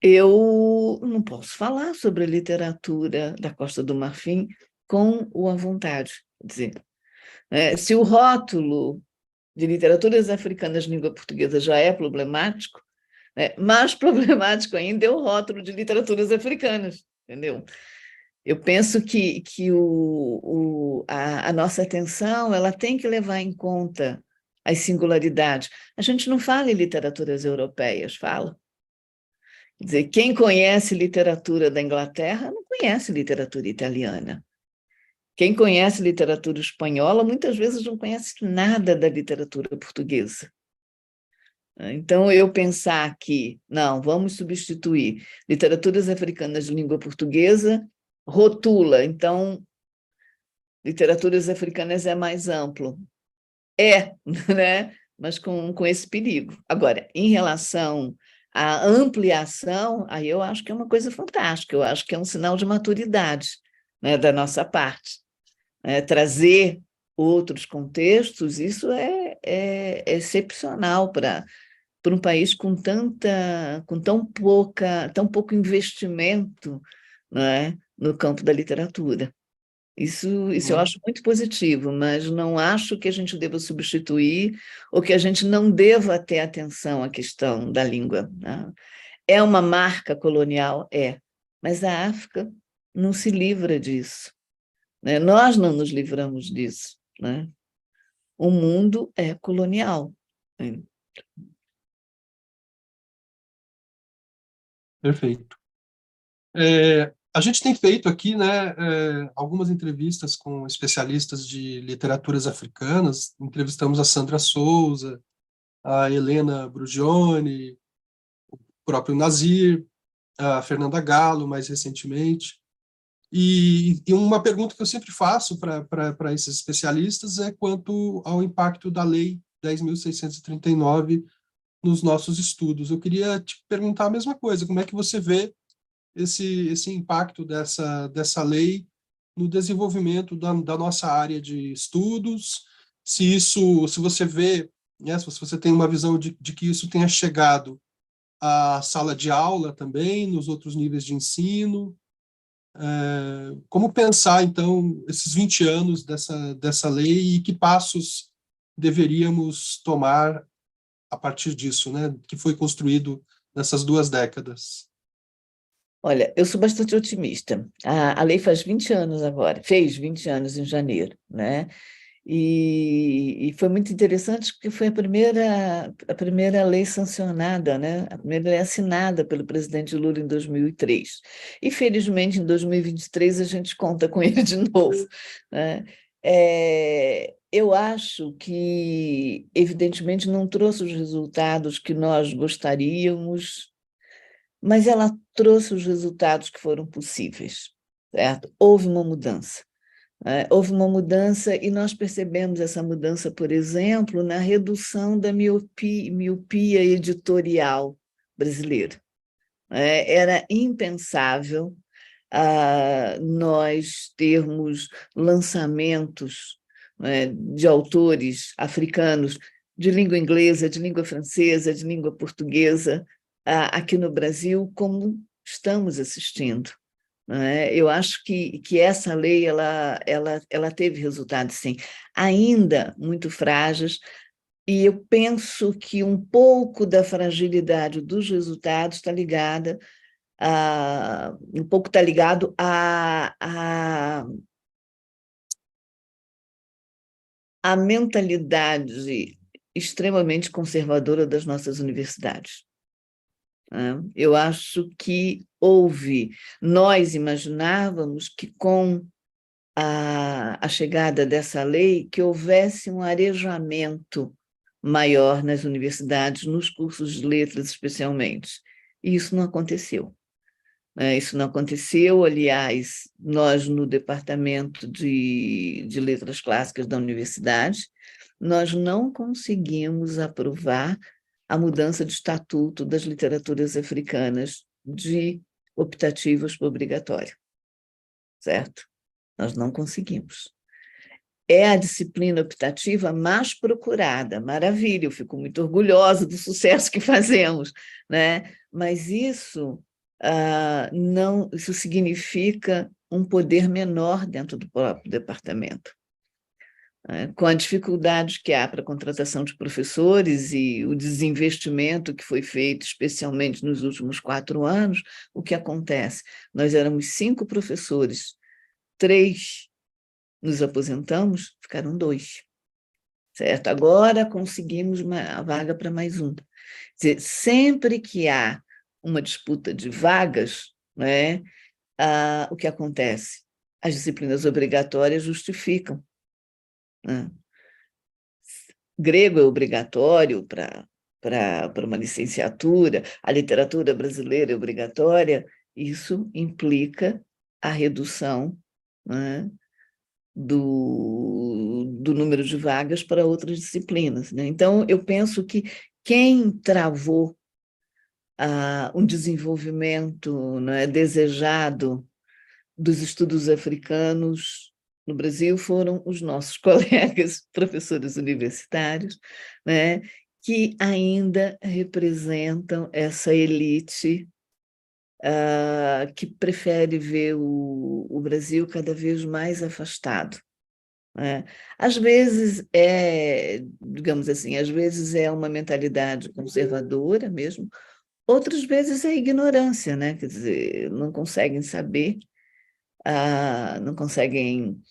eu não posso falar sobre a literatura da Costa do Marfim com à vontade. Quer dizer, né, se o rótulo de literaturas africanas de língua portuguesa já é problemático, mais problemático ainda é o rótulo de literaturas africanas, entendeu? Eu penso que a nossa atenção ela tem que levar em conta as singularidades. A gente não fala em literaturas europeias, fala. Quer dizer, quem conhece literatura da Inglaterra não conhece literatura italiana. Quem conhece literatura espanhola muitas vezes não conhece nada da literatura portuguesa. Então, eu pensar que, não, vamos substituir literaturas africanas de língua portuguesa, rotula, então, literaturas africanas é mais amplo. Né? Mas com esse perigo. Agora, em relação à ampliação, aí eu acho que é uma coisa fantástica, eu acho que é um sinal de maturidade, né, da nossa parte. Trazer outros contextos, isso é excepcional para um país com tão pouco investimento, né, no campo da literatura. Isso eu acho muito positivo, mas não acho que a gente deva substituir ou que a gente não deva ter atenção à questão da língua, né? É uma marca colonial? É, mas a África não se livra disso, né? Nós não nos livramos disso, né? O mundo é colonial. Né? Perfeito. A gente tem feito aqui, né, algumas entrevistas com especialistas de literaturas africanas. Entrevistamos a Sandra Souza, a Helena Brugione, o próprio Nazir, a Fernanda Gallo, mais recentemente. E uma pergunta que eu sempre faço para esses especialistas é quanto ao impacto da Lei 10.639 nos nossos estudos. Eu queria te perguntar a mesma coisa, como é que você vê esse impacto dessa lei no desenvolvimento da nossa área de estudos, se você vê, né, se você tem uma visão de que isso tenha chegado à sala de aula também, nos outros níveis de ensino, como pensar, então, esses 20 anos dessa lei e que passos deveríamos tomar a partir disso, né, que foi construído nessas 2 décadas? Olha, eu sou bastante otimista. A lei faz 20 anos agora, fez 20 anos em janeiro, né? E foi muito interessante porque foi a primeira lei sancionada, né? A primeira lei assinada pelo presidente Lula em 2003. E, felizmente, em 2023, a gente conta com ele de novo, né? Eu acho que, evidentemente, não trouxe os resultados que nós gostaríamos, mas ela trouxe os resultados que foram possíveis, certo? Houve uma mudança. Houve uma mudança e nós percebemos essa mudança, por exemplo, na redução da miopia editorial brasileira. Era impensável nós termos lançamentos, de autores africanos de língua inglesa, de língua francesa, de língua portuguesa, aqui no Brasil, como estamos assistindo. Eu acho que essa lei ela teve resultados, sim, ainda muito frágeis, e eu penso que um pouco da fragilidade dos resultados está ligada um pouco está ligado à mentalidade extremamente conservadora das nossas universidades. Eu acho que nós imaginávamos que com a chegada dessa lei, que houvesse um arejamento maior nas universidades, nos cursos de letras especialmente. E isso não aconteceu. Isso não aconteceu, aliás, nós no departamento de letras clássicas da universidade, nós não conseguimos aprovar a mudança de estatuto das literaturas africanas de optativas para obrigatório, certo? Nós não conseguimos. É a disciplina optativa mais procurada, maravilha, eu fico muito orgulhosa do sucesso que fazemos, né? Mas isso não, isso significa um poder menor dentro do próprio departamento. Com a dificuldade que há para a contratação de professores e o desinvestimento que foi feito, especialmente nos últimos 4 anos, o que acontece? Nós éramos 5 professores, 3 nos aposentamos, ficaram 2, certo? Agora conseguimos a vaga para mais um. Quer dizer, sempre que há uma disputa de vagas, né, o que acontece? As disciplinas obrigatórias justificam. Né? Grego é obrigatório para uma licenciatura, a literatura brasileira é obrigatória, isso implica a redução, né, do número de vagas para outras disciplinas. Né? Então, eu penso que quem travou um desenvolvimento, né, desejado dos estudos africanos no Brasil foram os nossos colegas, professores universitários, né, que ainda representam essa elite que prefere ver o Brasil cada vez mais afastado. Né? Às vezes digamos assim, às vezes é uma mentalidade conservadora mesmo, outras vezes é ignorância, né? Quer dizer, não conseguem saber, não conseguem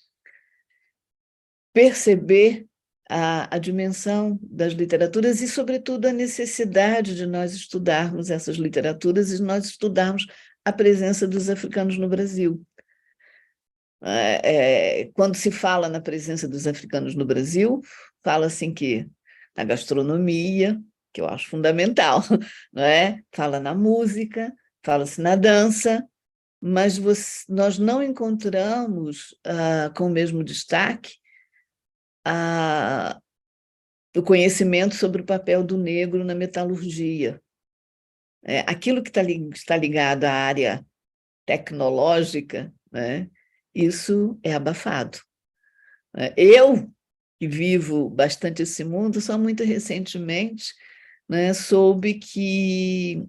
perceber a dimensão das literaturas e, sobretudo, a necessidade de nós estudarmos essas literaturas e nós estudarmos a presença dos africanos no Brasil. Quando se fala na presença dos africanos no Brasil, fala-se em que na gastronomia, que eu acho fundamental, não é? Fala na música, fala-se na dança, mas nós não encontramos com o mesmo destaque o conhecimento sobre o papel do negro na metalurgia. Aquilo que está ligado à área tecnológica, né, isso é abafado. Eu, que vivo bastante esse mundo, só muito recentemente, né, soube que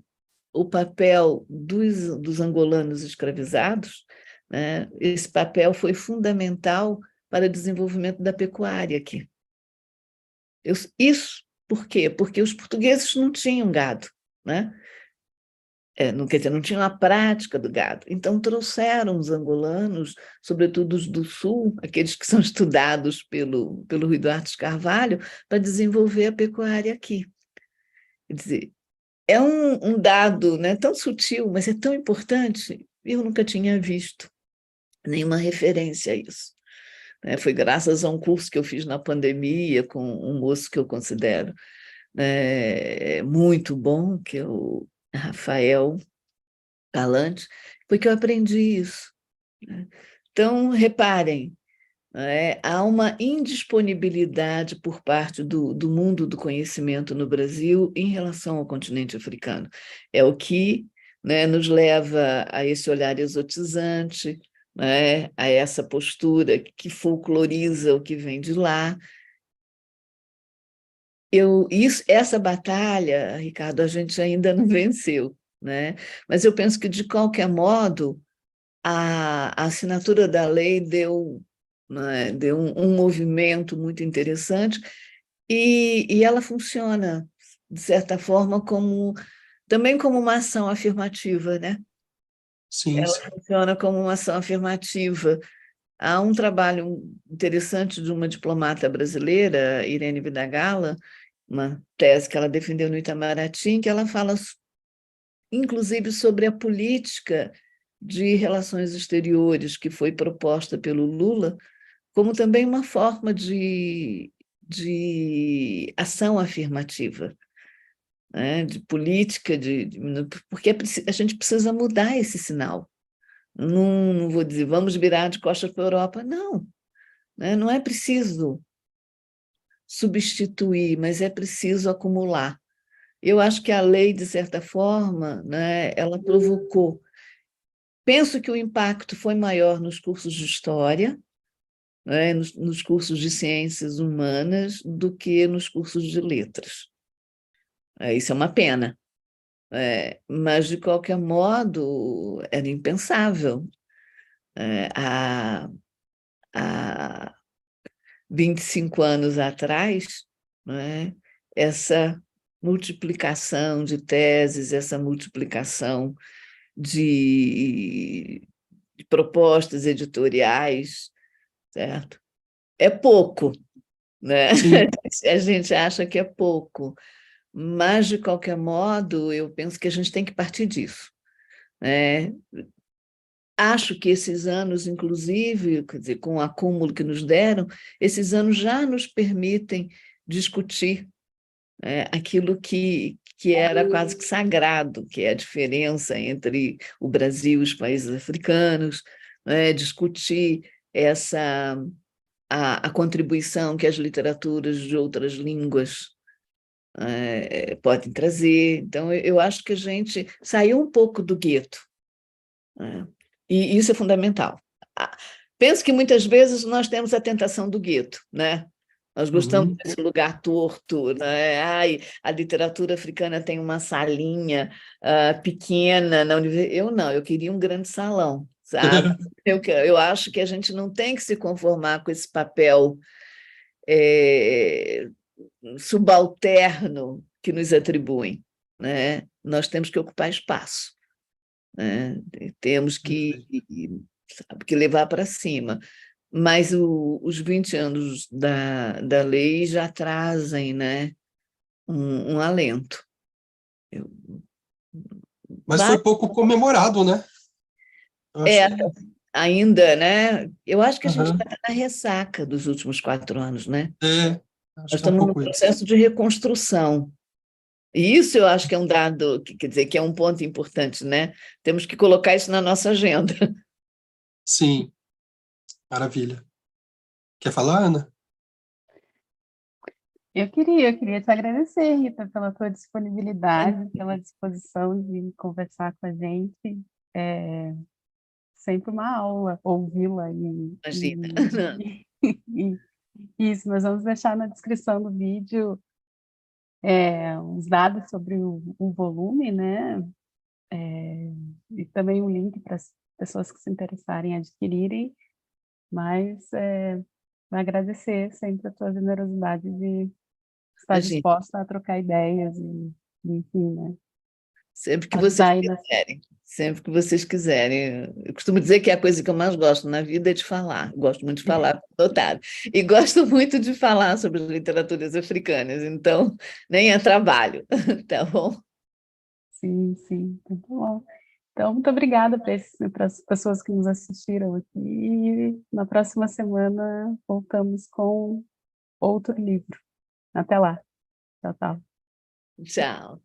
o papel dos angolanos escravizados, né, esse papel foi fundamental para o desenvolvimento da pecuária aqui. Isso por quê? Porque os portugueses não tinham gado, né? Quer dizer, não tinham a prática do gado. Então, trouxeram os angolanos, sobretudo os do sul, aqueles que são estudados pelo Rui Duarte de Carvalho, para desenvolver a pecuária aqui. Quer dizer, é um dado, né, tão sutil, mas é tão importante, eu nunca tinha visto nenhuma referência a isso. Foi graças a um curso que eu fiz na pandemia com um moço que eu considero muito bom, que é o Rafael Galante, foi que eu aprendi isso. Então, reparem, há uma indisponibilidade por parte do mundo do conhecimento no Brasil em relação ao continente africano. É o que, né, nos leva a esse olhar exotizante, né, a essa postura que folcloriza o que vem de lá. Essa batalha, Ricardo, a gente ainda não venceu, né? Mas eu penso que, de qualquer modo, a assinatura da lei deu, né, deu um movimento muito interessante e ela funciona, de certa forma, também como uma ação afirmativa, né? Sim, Ela sim. funciona como uma ação afirmativa. Há um trabalho interessante de uma diplomata brasileira, Irene Vidagala, uma tese que ela defendeu no Itamaraty, em que ela fala, inclusive, sobre a política de relações exteriores que foi proposta pelo Lula, como também uma forma de ação afirmativa, né? De política, porque a gente precisa mudar esse sinal. Não vou dizer, vamos virar de costas para a Europa, não, né? Não é preciso substituir, mas é preciso acumular. Eu acho que a lei, de certa forma, né, ela provocou. Penso que o impacto foi maior nos cursos de história, né, nos cursos de ciências humanas, do que nos cursos de letras. Isso é uma pena. Mas, de qualquer modo, era impensável. Há 25 anos atrás, né, essa multiplicação de teses, essa multiplicação de propostas editoriais, certo? É pouco, né? Sim. A gente acha que é pouco, mas, de qualquer modo, eu penso que a gente tem que partir disso, né? Acho que esses anos, inclusive, quer dizer, com o acúmulo que nos deram, esses anos já nos permitem discutir aquilo que era quase que sagrado, que é a diferença entre o Brasil e os países africanos, discutir a contribuição que as literaturas de outras línguas podem trazer. Então, eu acho que a gente saiu um pouco do gueto, E isso é fundamental. Penso que muitas vezes nós temos a tentação do gueto, né? Nós gostamos desse lugar torto, né? Ai, a literatura africana tem uma salinha pequena na universidade. Eu não, eu queria um grande salão, sabe? Eu acho que a gente não tem que se conformar com esse papel subalterno que nos atribuem, né? Nós temos que ocupar espaço, né? Temos sabe, que levar para cima. Mas os 20 anos da lei já trazem, né, um alento. Mas foi pouco comemorado, né? Ainda, né? Eu acho que a gente está na ressaca dos últimos 4 anos, né? Acho Nós que é estamos num pouco isso. processo de reconstrução. E isso eu acho que é um dado, quer dizer, que é um ponto importante, né? Temos que colocar isso na nossa agenda. Sim, maravilha. Quer falar, Ana? Eu queria te agradecer, Rita, pela tua disponibilidade, pela disposição de conversar com a gente. É sempre uma aula ouvi-la. Imagina. E isso, nós vamos deixar na descrição do vídeo os dados sobre o volume, né? E também um link para as pessoas que se interessarem em adquirirem, mas agradecer sempre a tua generosidade de estar Imagina. disposta a trocar ideias e enfim, né? Sempre que vocês quiserem. Sempre que vocês quiserem. Eu costumo dizer que a coisa que eu mais gosto na vida é de falar. Eu gosto muito de falar, notado. E gosto muito de falar sobre as literaturas africanas, então nem é trabalho, tá bom? Sim, muito bom. Então, muito obrigada para as pessoas que nos assistiram aqui. E na próxima semana voltamos com outro livro. Até lá. Tchau, tchau. Tchau.